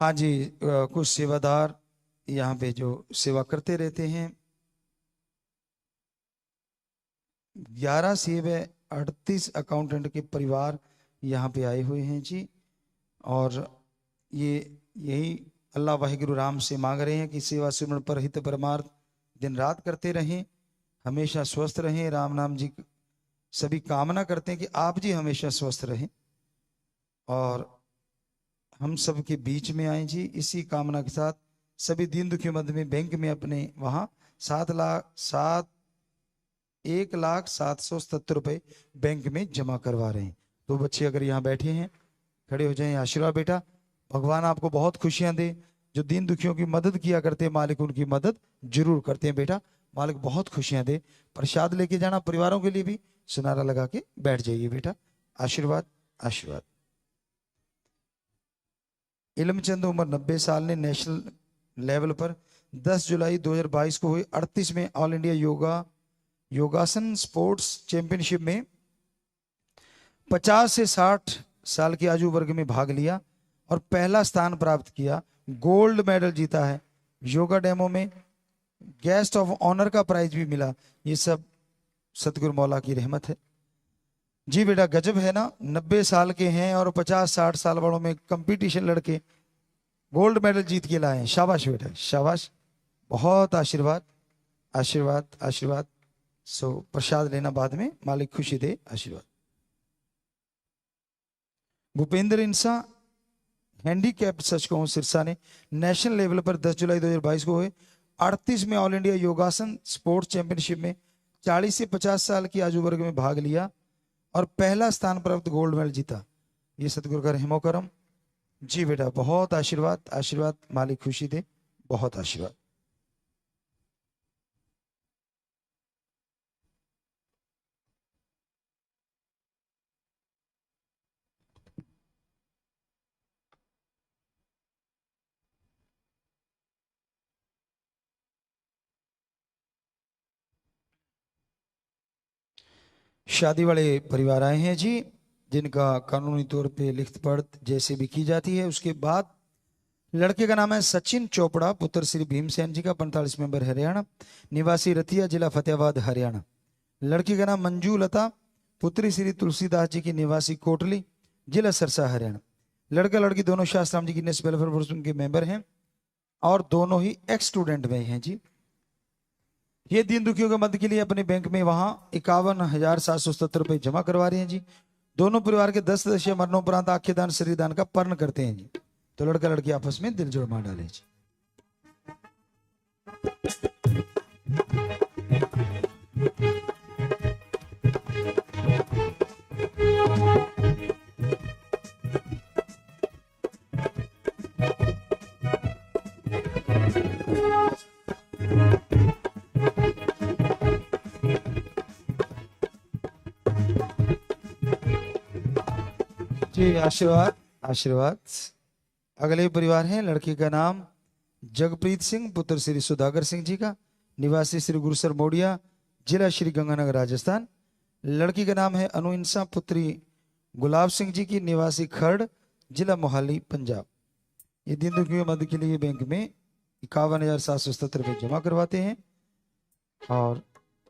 Speaker 4: हाँ जी, कुछ सेवादार यहाँ पे जो सेवा करते रहते हैं। 11 सेव 38 अकाउंटेंट के परिवार यहाँ पे आए हुए हैं जी, और ये यही अल्लाह वाहिगुरु राम से मांग रहे हैं कि सेवा सिमरन पर हित परमार्थ दिन रात करते रहें, हमेशा स्वस्थ रहें। राम नाम जी सभी कामना करते हैं कि आप जी हमेशा स्वस्थ रहें और हम सब के बीच में आए जी। इसी कामना के साथ सभी दीन दुखी मध्य में बैंक में अपने वहां 1,07,77 रुपए बैंक में जमा करवा रहे हैं। तो बच्चे अगर यहाँ बैठे हैं खड़े हो जाएं। आशीर्वाद बेटा, भगवान आपको बहुत खुशियां दे। जो दीन दुखियों की मदद किया करते हैं मालिक उनकी मदद जरूर करते हैं बेटा। मालिक बहुत खुशियां दे। प्रसाद लेके जाना परिवारों के लिए भी, सुनारा लगा के बैठ जाइए बेटा। आशीर्वाद आशीर्वाद। इलमचंद उम्र 90 साल ने नेशनल लेवल पर 10 जुलाई 2022 को हुई 38वें ऑल इंडिया योगासन स्पोर्ट्स चैंपियनशिप में 50 से 60 साल की आयु वर्ग में भाग लिया और पहला स्थान प्राप्त किया। गोल्ड मेडल जीता है। योगा डेमो में गेस्ट ऑफ ऑनर का प्राइज भी मिला। ये सब सतगुरु मौला की रहमत है जी। बेटा गजब है ना, 90 साल के हैं और 50-60 साल वालों में कंपटीशन लड़के गोल्ड मेडल जीत के लाए हैं। शाबाश बेटा शाबाश, बहुत आशीर्वाद आशीर्वाद आशीर्वाद। सो प्रसाद लेना बाद में, मालिक खुशी दे। आशीर्वाद। भूपेंद्र इंसा हैंडीकैप्ड सचकों सिरसा ने नेशनल लेवल पर 10 जुलाई 2022 को हुए 38वें ऑल इंडिया योगासन स्पोर्ट्स चैंपियनशिप में 40 से 50 साल की आयु वर्ग में भाग लिया और पहला स्थान प्राप्त गोल्ड मेडल जीता। ये सतगुरु का रहमो करम जी। बेटा बहुत आशीर्वाद आशीर्वाद, मालिक खुशी दे। बहुत आशीर्वाद। शादी वाले परिवार आए हैं जी, जिनका कानूनी तौर पे लिखत पढ़त जैसे भी की जाती है। उसके बाद लड़के का नाम है सचिन चोपड़ा, पुत्र श्री भीमसेन जी का, 45 मेंबर हरियाणा, निवासी रतिया, जिला फतेहाबाद हरियाणा। लड़की का नाम मंजू लता, पुत्री श्री तुलसीदास जी की, निवासी कोटली, जिला सरसा हरियाणा। लड़का लड़की दोनों शास्त्राम जी की नेस वेलफेयर फोरम के मेंबर हैं और दोनों ही एक्स स्टूडेंट में हैं जी। ये दीन दुखियों के मदद के लिए अपने बैंक में वहां 51,777 रुपए जमा करवा रहे हैं जी। दोनों परिवार के 10 सदस्य मरणोपरांत आख्य दान शरीर दान का पर्ण करते हैं जी। तो लड़का लड़की आपस में दिल जोड़ मार डाले जी। जी आशीर्वाद आशीर्वाद। अगले परिवार हैं, लड़की का नाम जगप्रीत सिंह, पुत्र श्री सुधाकर सिंह जी का, निवासी श्री गुरुसर मोडिया, जिला श्री गंगानगर राजस्थान। लड़की का नाम है अनुइंसा, पुत्री गुलाब सिंह जी की, निवासी खर्ड, जिला मोहाली, पंजाब। ये दीन दुखियों की मदद के लिए बैंक में 51,777 रुपये जमा करवाते हैं और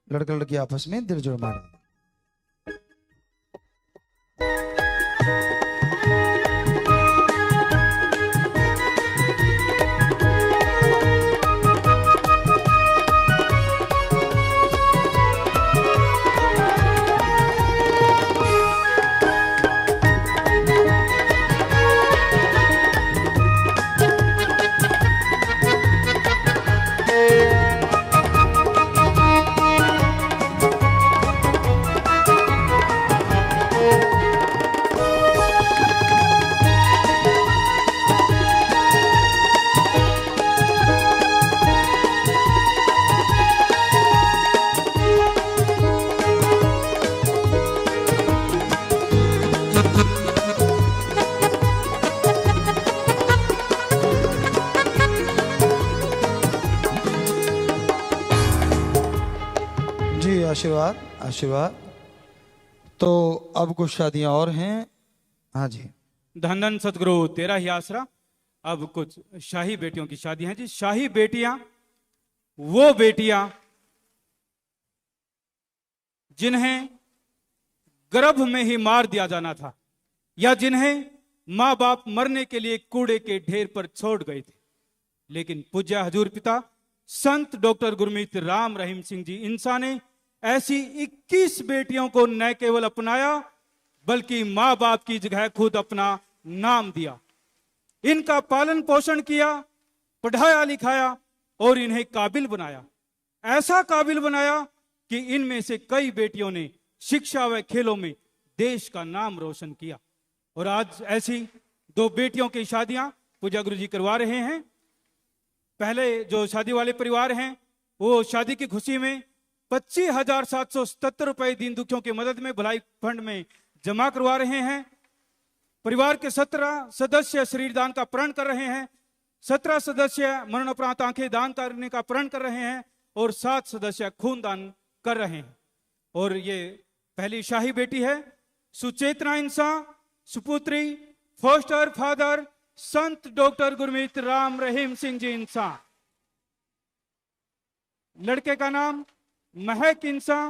Speaker 4: लड़का लड़की आपस में दिल जोड़ मारते हैं। जी आशीर्वाद आशीर्वाद। तो अब कुछ शादियां और हैं। हाँ जी,
Speaker 1: धन धन सतगुरु तेरा ही आसरा। अब कुछ शाही बेटियों की शादी है जी। शाही बेटियां वो बेटियां जिन्हें गर्भ में ही मार दिया जाना था, या जिन्हें मां बाप मरने के लिए कूड़े के ढेर पर छोड़ गए थे, लेकिन पूज्य हजूर पिता संत डॉक्टर गुरमीत राम रहीम सिंह जी इंसा ने ऐसी 21 बेटियों को न केवल अपनाया बल्कि मां बाप की जगह खुद अपना नाम दिया। इनका पालन पोषण किया, पढ़ाया लिखाया और इन्हें काबिल बनाया। ऐसा काबिल बनाया कि इनमें से कई बेटियों ने शिक्षा व खेलों में देश का नाम रोशन किया। और आज ऐसी 2 बेटियों की शादियां पूजा गुरु जी करवा रहे हैं। पहले जो शादी वाले परिवार हैं वो शादी की खुशी में 25,777 रुपए दीन दुखियों की मदद में भलाई फंड में जमा करवा रहे हैं। परिवार के 17 सदस्य शरीर दान का प्रण कर रहे हैं, 17 सदस्य मरणोपरांत आंखें दान करने का प्रण कर रहे हैं और 7 सदस्य खून दान कर रहे हैं। और ये पहली शाही बेटी है सुचेतना इंसा, सुपुत्री फोस्टर फादर संत डॉक्टर गुरमीत राम रहीम सिंह जी इंसा। लड़के का नाम महक इंसा,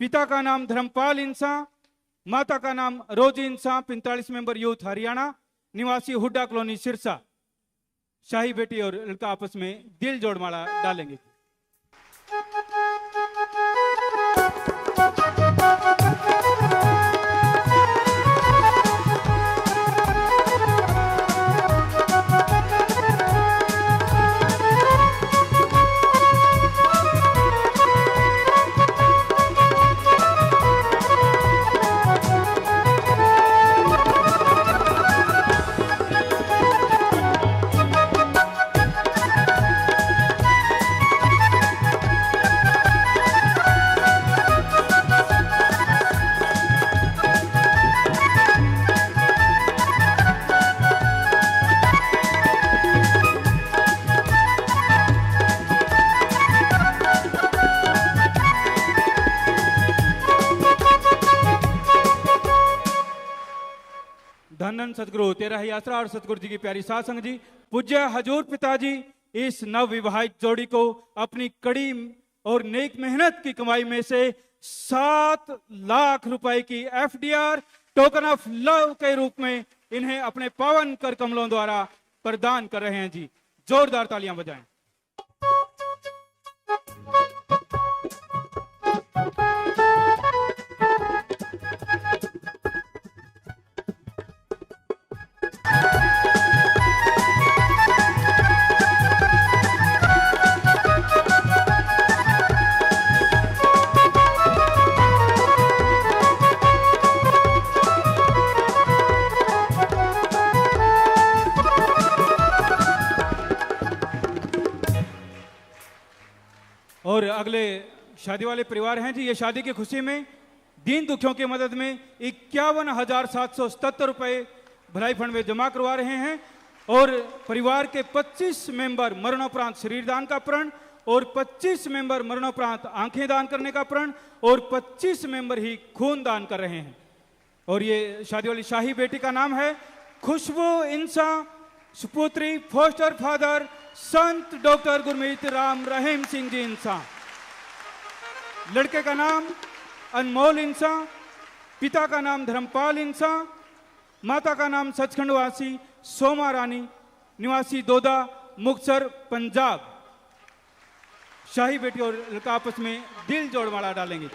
Speaker 1: पिता का नाम धर्मपाल इंसा, माता का नाम रोजी इंसा, 45 मेंबर यूथ हरियाणा, निवासी हुड्डा कॉलोनी सिरसा। शाही बेटी और लड़का आपस में दिल जोड़माला डालेंगे। धन सतगुरु तेरा ही आसरा और सतगुरु जी की प्यारी साध संगत जी, पूज्य हजूर पिताजी इस नव विवाहित जोड़ी को अपनी कड़ी और नेक मेहनत की कमाई में से 7 लाख रुपए की FDR टोकन ऑफ लव के रूप में इन्हें अपने पावन कर कमलों द्वारा प्रदान कर रहे हैं जी। जोरदार तालियां बजाएं। और अगले शादी वाले परिवार हैं जी। ये शादी की खुशी में दीन दुखियों की मदद में 51,777 रुपए भलाई फंड में जमा करवा रहे हैं और परिवार के 25 मेंबर मरणोपरांत शरीर दान का प्रण और 25 मेंबर मरणोपरांत आंखें दान करने का प्रण और 25 मेंबर ही खून दान कर रहे हैं। और ये शादी वाली शाही बेटी का नाम है खुशबू इंसान, सुपुत्री फोस्टर फादर संत डॉक्टर गुरमीत राम रहीम सिंह जी इंसान। लड़के का नाम अनमोल इंसान, पिता का नाम धर्मपाल इंसान, माता का नाम सचखंड वासी सोमा रानी निवासी दोदा मुक्तसर पंजाब। शाही बेटी और लड़का आपस में दिल जोड़माला डालेंगे।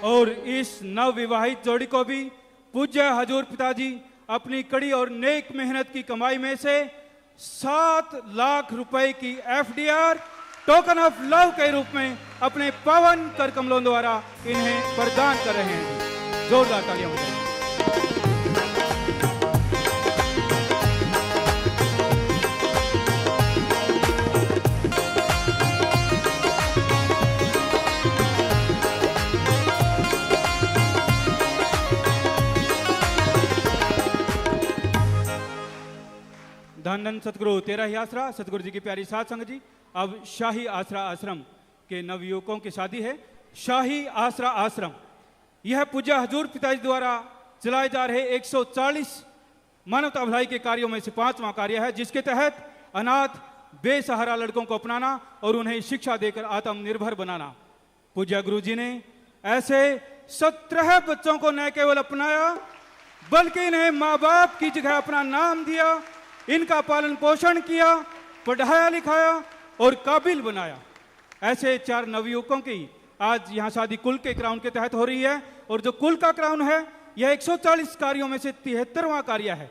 Speaker 1: और इस नवविवाहित जोड़ी को भी पूज्य हजूर पिताजी अपनी कड़ी और नेक मेहनत की कमाई में से 7 लाख रुपए की एफडीआर टोकन ऑफ लव के रूप में अपने पावन कर कमलों द्वारा इन्हें प्रदान कर रहे हैं। जोरदार तालियां बजाएं। धन धन सतगुरु तेरा ही आसरा, सतगुरु जी की प्यारी साध संगत जी। अब शाही आसरा आश्रम के नवयुवकों की शादी है। शाही आसरा आश्रम यह पूज्य हजूर पिताजी द्वारा चलाए जा रहे 140 मानवता भलाई के कार्यों में से 5वां कार्य है, जिसके तहत अनाथ बेसहारा लड़कों को अपनाना और उन्हें शिक्षा देकर आत्मनिर्भर बनाना। पूज्य गुरु जी ने ऐसे 17 बच्चों को न केवल अपनाया बल्कि इन्हें माँ बाप की जगह अपना नाम दिया, इनका पालन पोषण किया, पढ़ाया लिखाया और काबिल बनाया। ऐसे 4 नवयुवकों की आज यहाँ शादी कुल के क्राउन के तहत हो रही है। और जो कुल का क्राउन है यह 140 कार्यों में से 73वां कार्य है,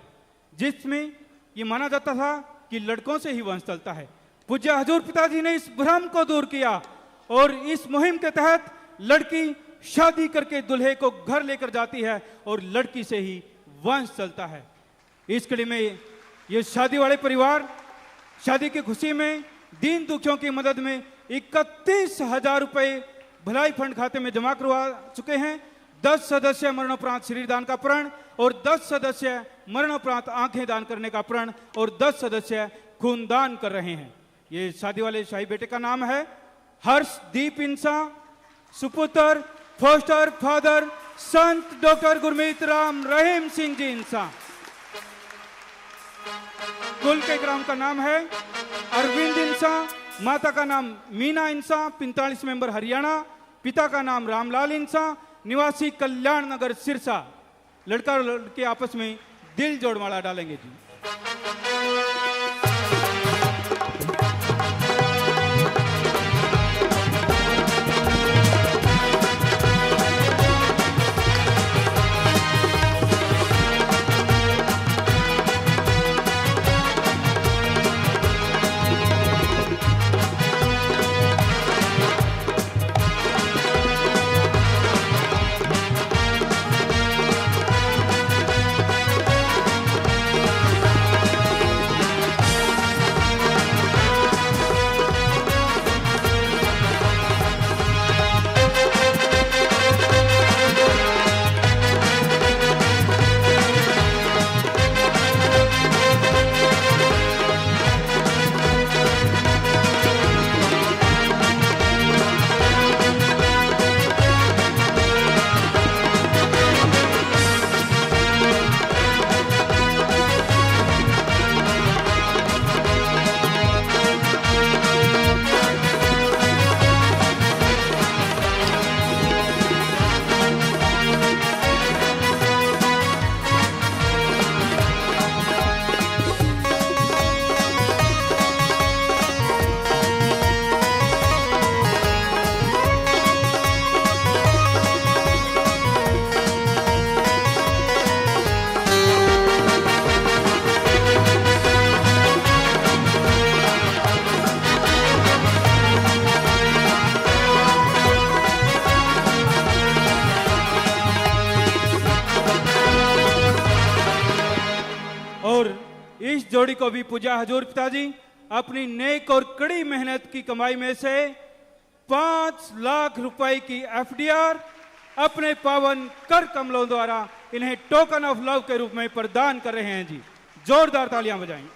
Speaker 1: जिसमें ये माना जाता था कि लड़कों से ही वंश चलता है। पूज्य हजूर पिताजी ने इस भ्रम को दूर किया और इस मुहिम के तहत लड़की शादी करके दूल्हे को घर लेकर जाती है और लड़की से ही वंश चलता है। इस कड़ी में ये शादी वाले परिवार शादी की खुशी में दीन दुखियों की मदद में 31,000 रुपए भलाई फंड खाते में जमा करवा चुके हैं। 10 सदस्य मरणोपरांत शरीर दान का प्रण और 10 सदस्य मरणोपरांत आंखें दान करने का प्रण और 10 सदस्य खून दान कर रहे हैं। ये शादी वाले शाही बेटे का नाम है हर्षदीप इंसान, सुपुत्र फोस्टर फादर संत डॉक्टर गुरमीत राम रहीम सिंह जी इंसान। कुल के ग्राम का नाम है अरविंद इंसान, माता का नाम मीना इंसान, 45 मेंबर हरियाणा, पिता का नाम रामलाल इंसान, निवासी कल्याण नगर सिरसा। लड़का और लड़के आपस में दिल जोड़माला डालेंगे जी। इस जोड़ी को भी पूजा हजूर पिताजी अपनी नेक और कड़ी मेहनत की कमाई में से 5 लाख रुपए की एफडीआर अपने पावन कर कमलों द्वारा इन्हें टोकन ऑफ लव के रूप में प्रदान कर रहे हैं जी। जोरदार तालियां बजाएं।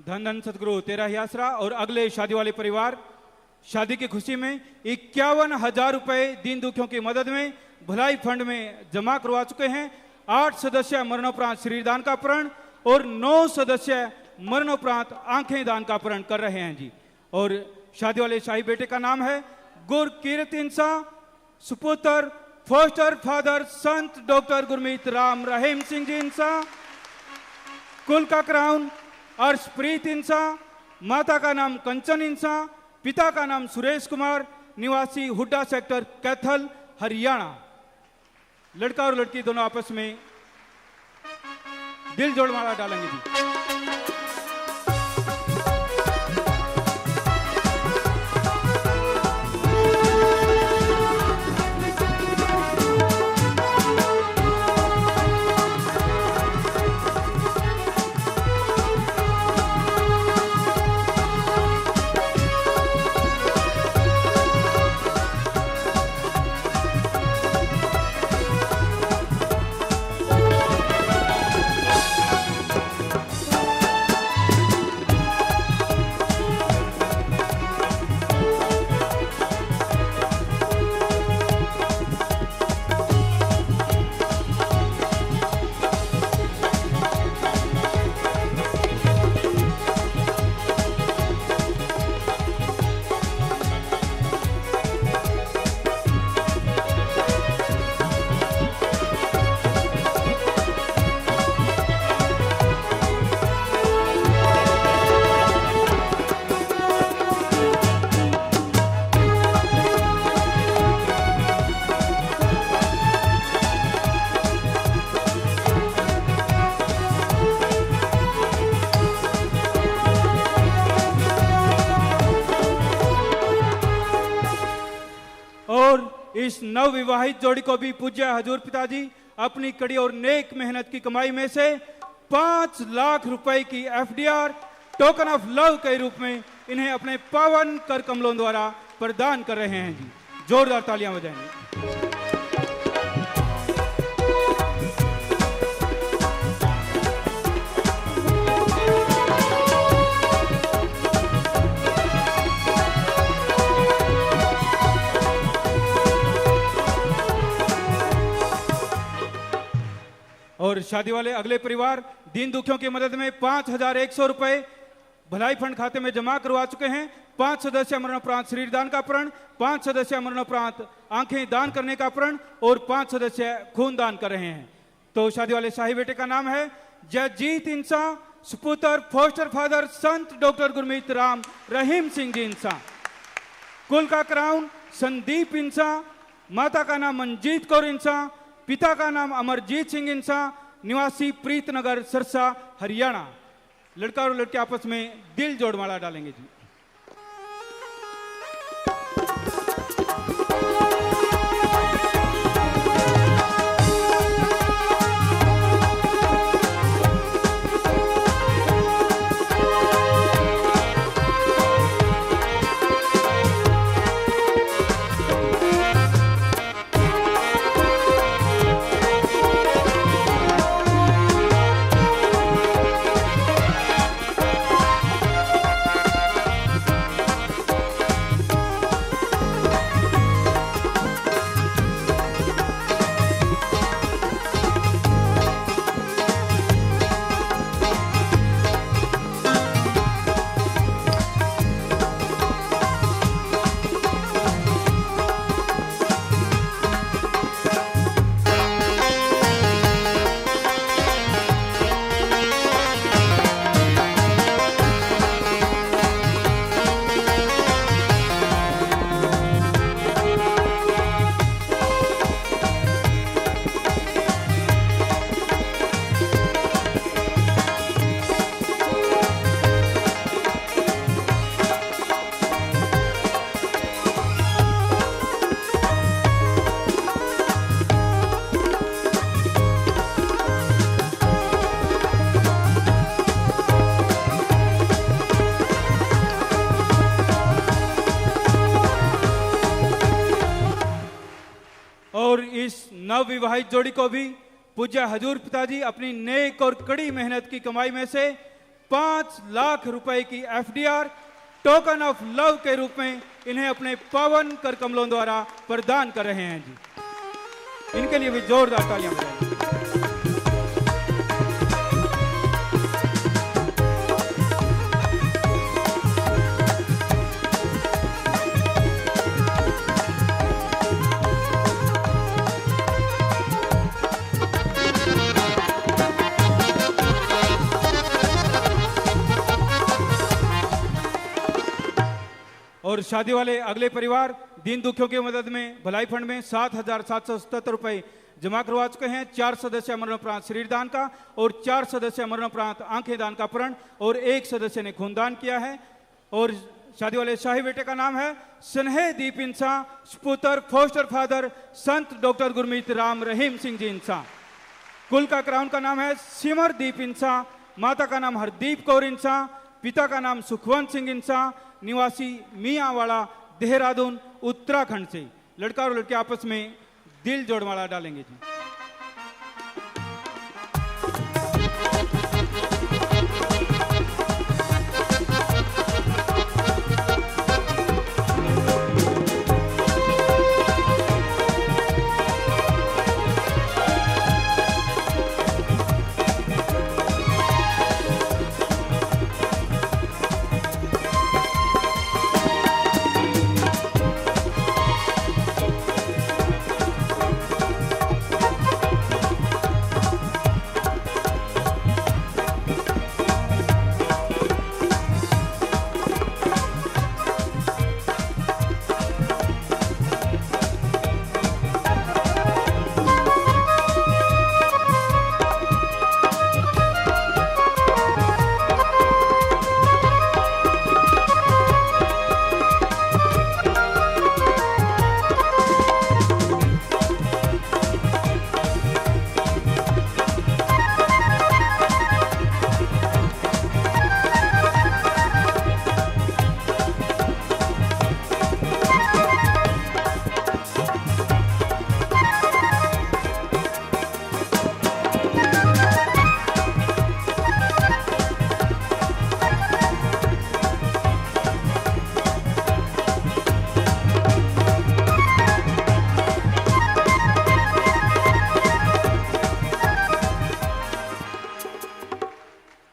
Speaker 1: धन धन सतगुरु तेरा ही आसरा। और अगले शादी वाले परिवार शादी की खुशी में 51,000 रुपए दीन दुखियों की मदद में भलाई फंड में जमा करवा चुके हैं। 8 सदस्य मरणोपरांत शरीर दान का प्रण और 9 सदस्य मरणोपरांत आंखें दान का प्रण कर रहे हैं जी। और शादी वाले शाही बेटे का नाम है गुरकीरत इंसान, सुपुत्र फोस्टर फादर संत डॉक्टर गुरमीत राम रहीम सिंह जी इंसान। कुल का क्राउन अर्शप्रीत इंसान, माता का नाम कंचन इंसान, पिता का नाम सुरेश कुमार, निवासी हुड्डा सेक्टर कैथल हरियाणा। लड़का और लड़की दोनों आपस में दिल जोड़माला डालेंगे जी। इस नवविवाहित जोड़ी को भी पूज्य हजूर पिताजी अपनी कड़ी और नेक मेहनत की कमाई में से 5 लाख रुपए की एफडीआर टोकन ऑफ लव के रूप में इन्हें अपने पावन कर कमलों द्वारा प्रदान कर रहे हैं जी। जोरदार तालियां बजाएंगे। और शादी वाले अगले परिवार दीन दुखियों की मदद में 5,100 रुपए भलाई फंड खाते में जमा करवा चुके हैं। 5 सदस्य मरणोपरांत शरीर दान का प्रण, 5 सदस्य मरणोपरांत आंखें दान करने का प्रण और 5 सदस्य खून दान कर रहे हैं। तो शादी वाले शाही बेटे का नाम है जयजीत इंसान, सुपुत्र फोस्टर फादर संत डॉक्टर गुरमीत राम रहीम सिंह जी इंसान। कुल का क्राउन संदीप इंसान, माता का नाम मंजीत कौर इंसान, पिता का नाम अमरजीत सिंह इंसान, निवासी प्रीतनगर सरसा हरियाणा। लड़का और लड़की आपस में दिल जोड़माला डालेंगे जी। नव विवाहित जोड़ी को भी पूज्य हजूर पिताजी अपनी नेक और कड़ी मेहनत की कमाई में से 5 लाख रुपए की एफडीआर टोकन ऑफ लव के रूप में इन्हें अपने पावन कर कमलों द्वारा प्रदान कर रहे हैं जी। इनके लिए भी जोरदार तालियां बजाएं। और शादी वाले अगले परिवार दीन दुखियों की मदद में भलाई फंड में 7,777 रुपए जमा करवा चुके हैं। 4 सदस्य मरणोपरांत शरीर दान का और 4 सदस्य मरणोपरांत आंखें दान का प्रण और 1 सदस्य ने खूनदान किया है। और शादी वाले शाही बेटे का नाम है स्नेहदीप इंसा, सपुत्र फोस्टर फादर संत डॉक्टर गुरमीत राम रहीम सिंह जी इंसा। कुल का क्राउन का नाम है सिमरदीप इंसा, माता का नाम हरदीप कौर इंसा, पिता का नाम सुखवंत सिंह इंसा, निवासी मियांवाड़ा देहरादून उत्तराखंड से। लड़का और लड़की आपस में दिल जोड़वाड़ा डालेंगे जी।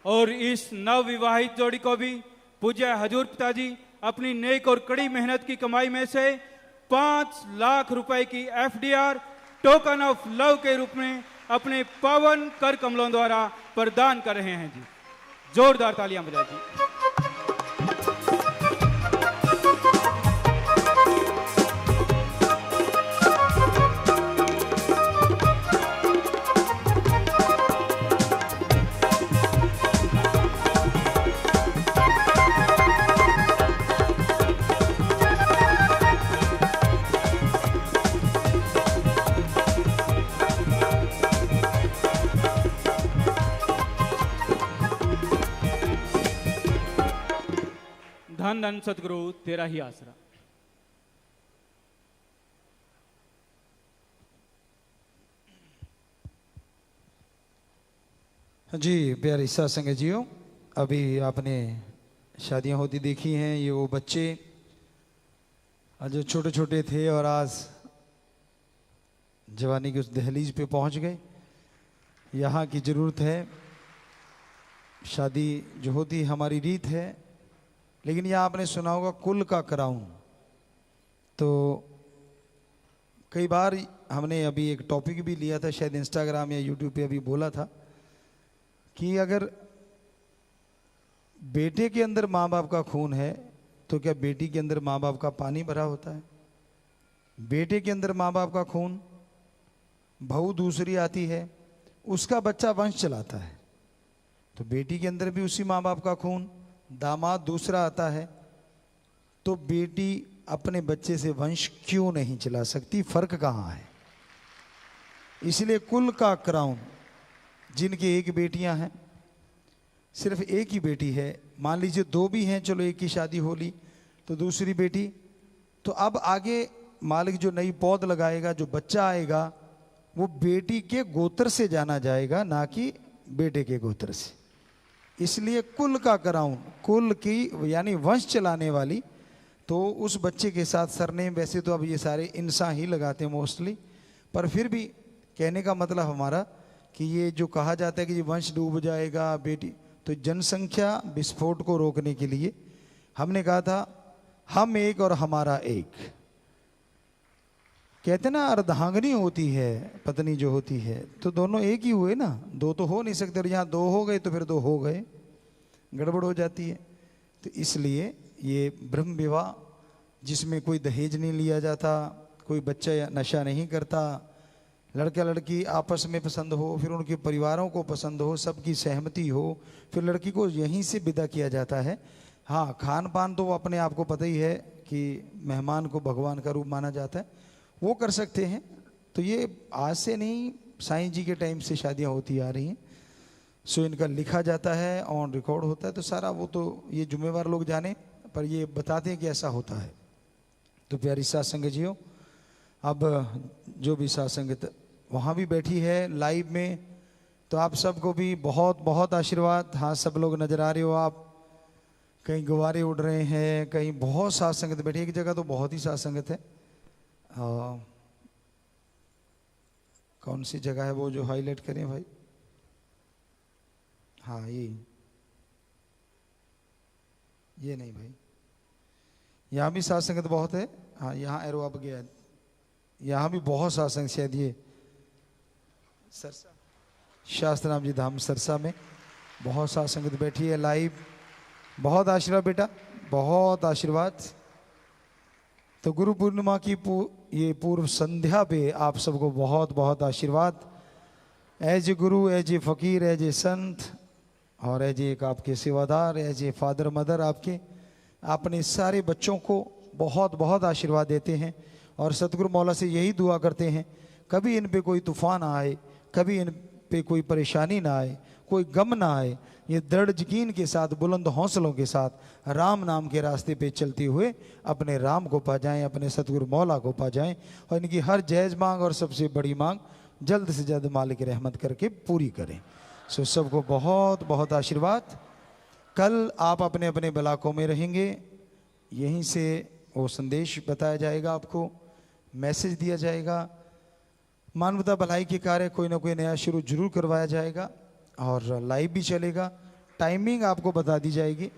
Speaker 1: और इस नव विवाहित जोड़ी को भी पूज्य हजूर पिताजी अपनी नेक और कड़ी मेहनत की कमाई में से 5 लाख रुपए की एफडीआर टोकन ऑफ लव के रूप में अपने पावन कर कमलों द्वारा प्रदान कर रहे हैं जी। जोरदार तालियां बजाएं जी। धन धन सतगुरु तेरा ही आसरा।
Speaker 4: जी प्यारे साथ संगत जियो, अभी आपने शादियां होती देखी हैं। ये वो बच्चे जो छोटे छोटे थे और आज जवानी की उस दहलीज पे पहुंच गए। यहाँ की ज़रूरत है। शादी जो होती हमारी रीत है, लेकिन यह आपने सुना होगा कुल का कराऊं। तो कई बार हमने अभी एक टॉपिक भी लिया था, शायद इंस्टाग्राम या यूट्यूब पे अभी बोला था कि अगर बेटे के अंदर माँ बाप का खून है तो क्या बेटी के अंदर माँ बाप का पानी भरा होता है? बेटे के अंदर माँ बाप का खून, बहू दूसरी आती है, उसका बच्चा वंश चलाता है। तो बेटी के अंदर भी उसी माँ बाप का खून, दामाद दूसरा आता है, तो बेटी अपने बच्चे से वंश क्यों नहीं चला सकती? फर्क कहाँ है? इसलिए कुल का क्राउन, जिनकी एक बेटियां हैं, सिर्फ एक ही बेटी है, मान लीजिए 2 भी हैं, चलो एक की शादी हो ली तो दूसरी बेटी, तो अब आगे मालिक जो नई पौध लगाएगा, जो बच्चा आएगा, वो बेटी के गोत्र से जाना जाएगा, ना कि बेटे के गोत्र से। इसलिए कुल का कराऊं, कुल की यानी वंश चलाने वाली, तो उस बच्चे के साथ सरनेम, वैसे तो अब ये सारे इंसान ही लगाते हैं मोस्टली, पर फिर भी कहने का मतलब हमारा कि ये जो कहा जाता है कि ये वंश डूब जाएगा बेटी, तो जनसंख्या विस्फोट को रोकने के लिए हमने कहा था हम एक और हमारा एक। कहते ना अर्धांगिनी होती है पत्नी जो होती है, तो दोनों एक ही हुए ना, दो तो हो नहीं सकते, और यहाँ दो हो गए तो फिर दो हो गए, गड़बड़ हो जाती है। तो इसलिए ये ब्रह्म विवाह, जिसमें कोई दहेज नहीं लिया जाता, कोई बच्चा नशा नहीं करता, लड़का लड़की आपस में पसंद हो, फिर उनके परिवारों को पसंद हो, सबकी सहमति हो, फिर लड़की को यहीं से विदा किया जाता है। हाँ, खान पान तो अपने आप को पता ही है कि मेहमान को भगवान का रूप माना जाता है, वो कर सकते हैं। तो ये आज से नहीं, साईं जी के टाइम से शादियाँ होती आ रही हैं। सो इनका लिखा जाता है, ऑन रिकॉर्ड होता है, तो सारा वो तो ये जुम्मेवार लोग जाने, पर ये बताते हैं कि ऐसा होता है। तो प्यारी साथ संगत, अब जो भी साथ संगत वहाँ भी बैठी है लाइव में, तो आप सबको भी बहुत बहुत आशीर्वाद। हाँ, सब लोग नजर आ रहे हो आप, कहीं गुब्बारे उड़ रहे हैं, कहीं बहुत साथ संगत बैठी है, एक जगह तो बहुत ही साथ संगत है। कौन सी जगह है वो जो हाईलाइट करें भाई? हाँ, ये नहीं भाई, यहाँ भी साथ संगत बहुत है। हाँ, यहाँ एरो अब गया है, यहाँ भी बहुत साथ संगत, शायद ये सरसा, शास्त्र नाम जी धाम सरसा में बहुत साथ संगत बैठी है लाइव। बहुत आशीर्वाद बेटा, बहुत आशीर्वाद। तो गुरु पूर्णिमा की ये पूर्व संध्या पे आप सबको बहुत बहुत आशीर्वाद। As a Guru, as a फकीर, एज ए संत, और एज एक आपके सेवादार, एज ए फादर मदर, आपके अपने सारे बच्चों को बहुत बहुत आशीर्वाद देते हैं, और सतगुरु मौला से यही दुआ करते हैं कभी इन पे कोई तूफान आए, कभी इन पे कोई परेशानी ना आए, कोई गम ना आए। ये दृढ़ यकीन के साथ, बुलंद हौसलों के साथ राम नाम के रास्ते पे चलते हुए अपने राम को पा जाएं, अपने सतगुरु मौला को पा जाएं, और इनकी हर जायज़ मांग और सबसे बड़ी मांग जल्द से जल्द मालिक रहमत करके पूरी करें। सो सबको बहुत बहुत आशीर्वाद। कल आप अपने अपने इलाकों में रहेंगे, यहीं से वो संदेश बताया जाएगा, आपको मैसेज दिया जाएगा, मानवता भलाई के कार्य कोई ना कोई नया शुरू जरूर करवाया जाएगा, और लाइव भी चलेगा। टाइमिंग आपको बता दी जाएगी,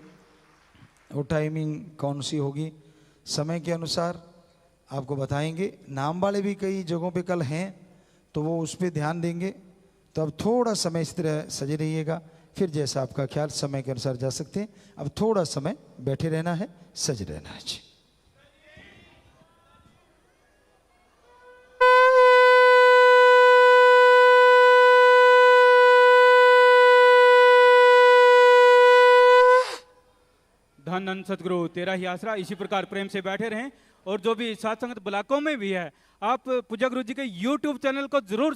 Speaker 4: वो टाइमिंग कौन सी होगी समय के अनुसार आपको बताएंगे। नाम वाले भी कई जगहों पे कल हैं, तो वो उस पर ध्यान देंगे। तो अब थोड़ा समय इस तरह सजे रहिएगा, फिर जैसा आपका ख्याल समय के अनुसार जा सकते हैं। अब थोड़ा समय बैठे रहना है, सज रहना है जी।
Speaker 1: धन धन सतगुरु तेरा ही आसरा। इसी प्रकार प्रेम से बैठे रहें, और जो भी साथ संगत ब्लॉकों में भी है, आप पूजा गुरु जी के YouTube चैनल को जरूर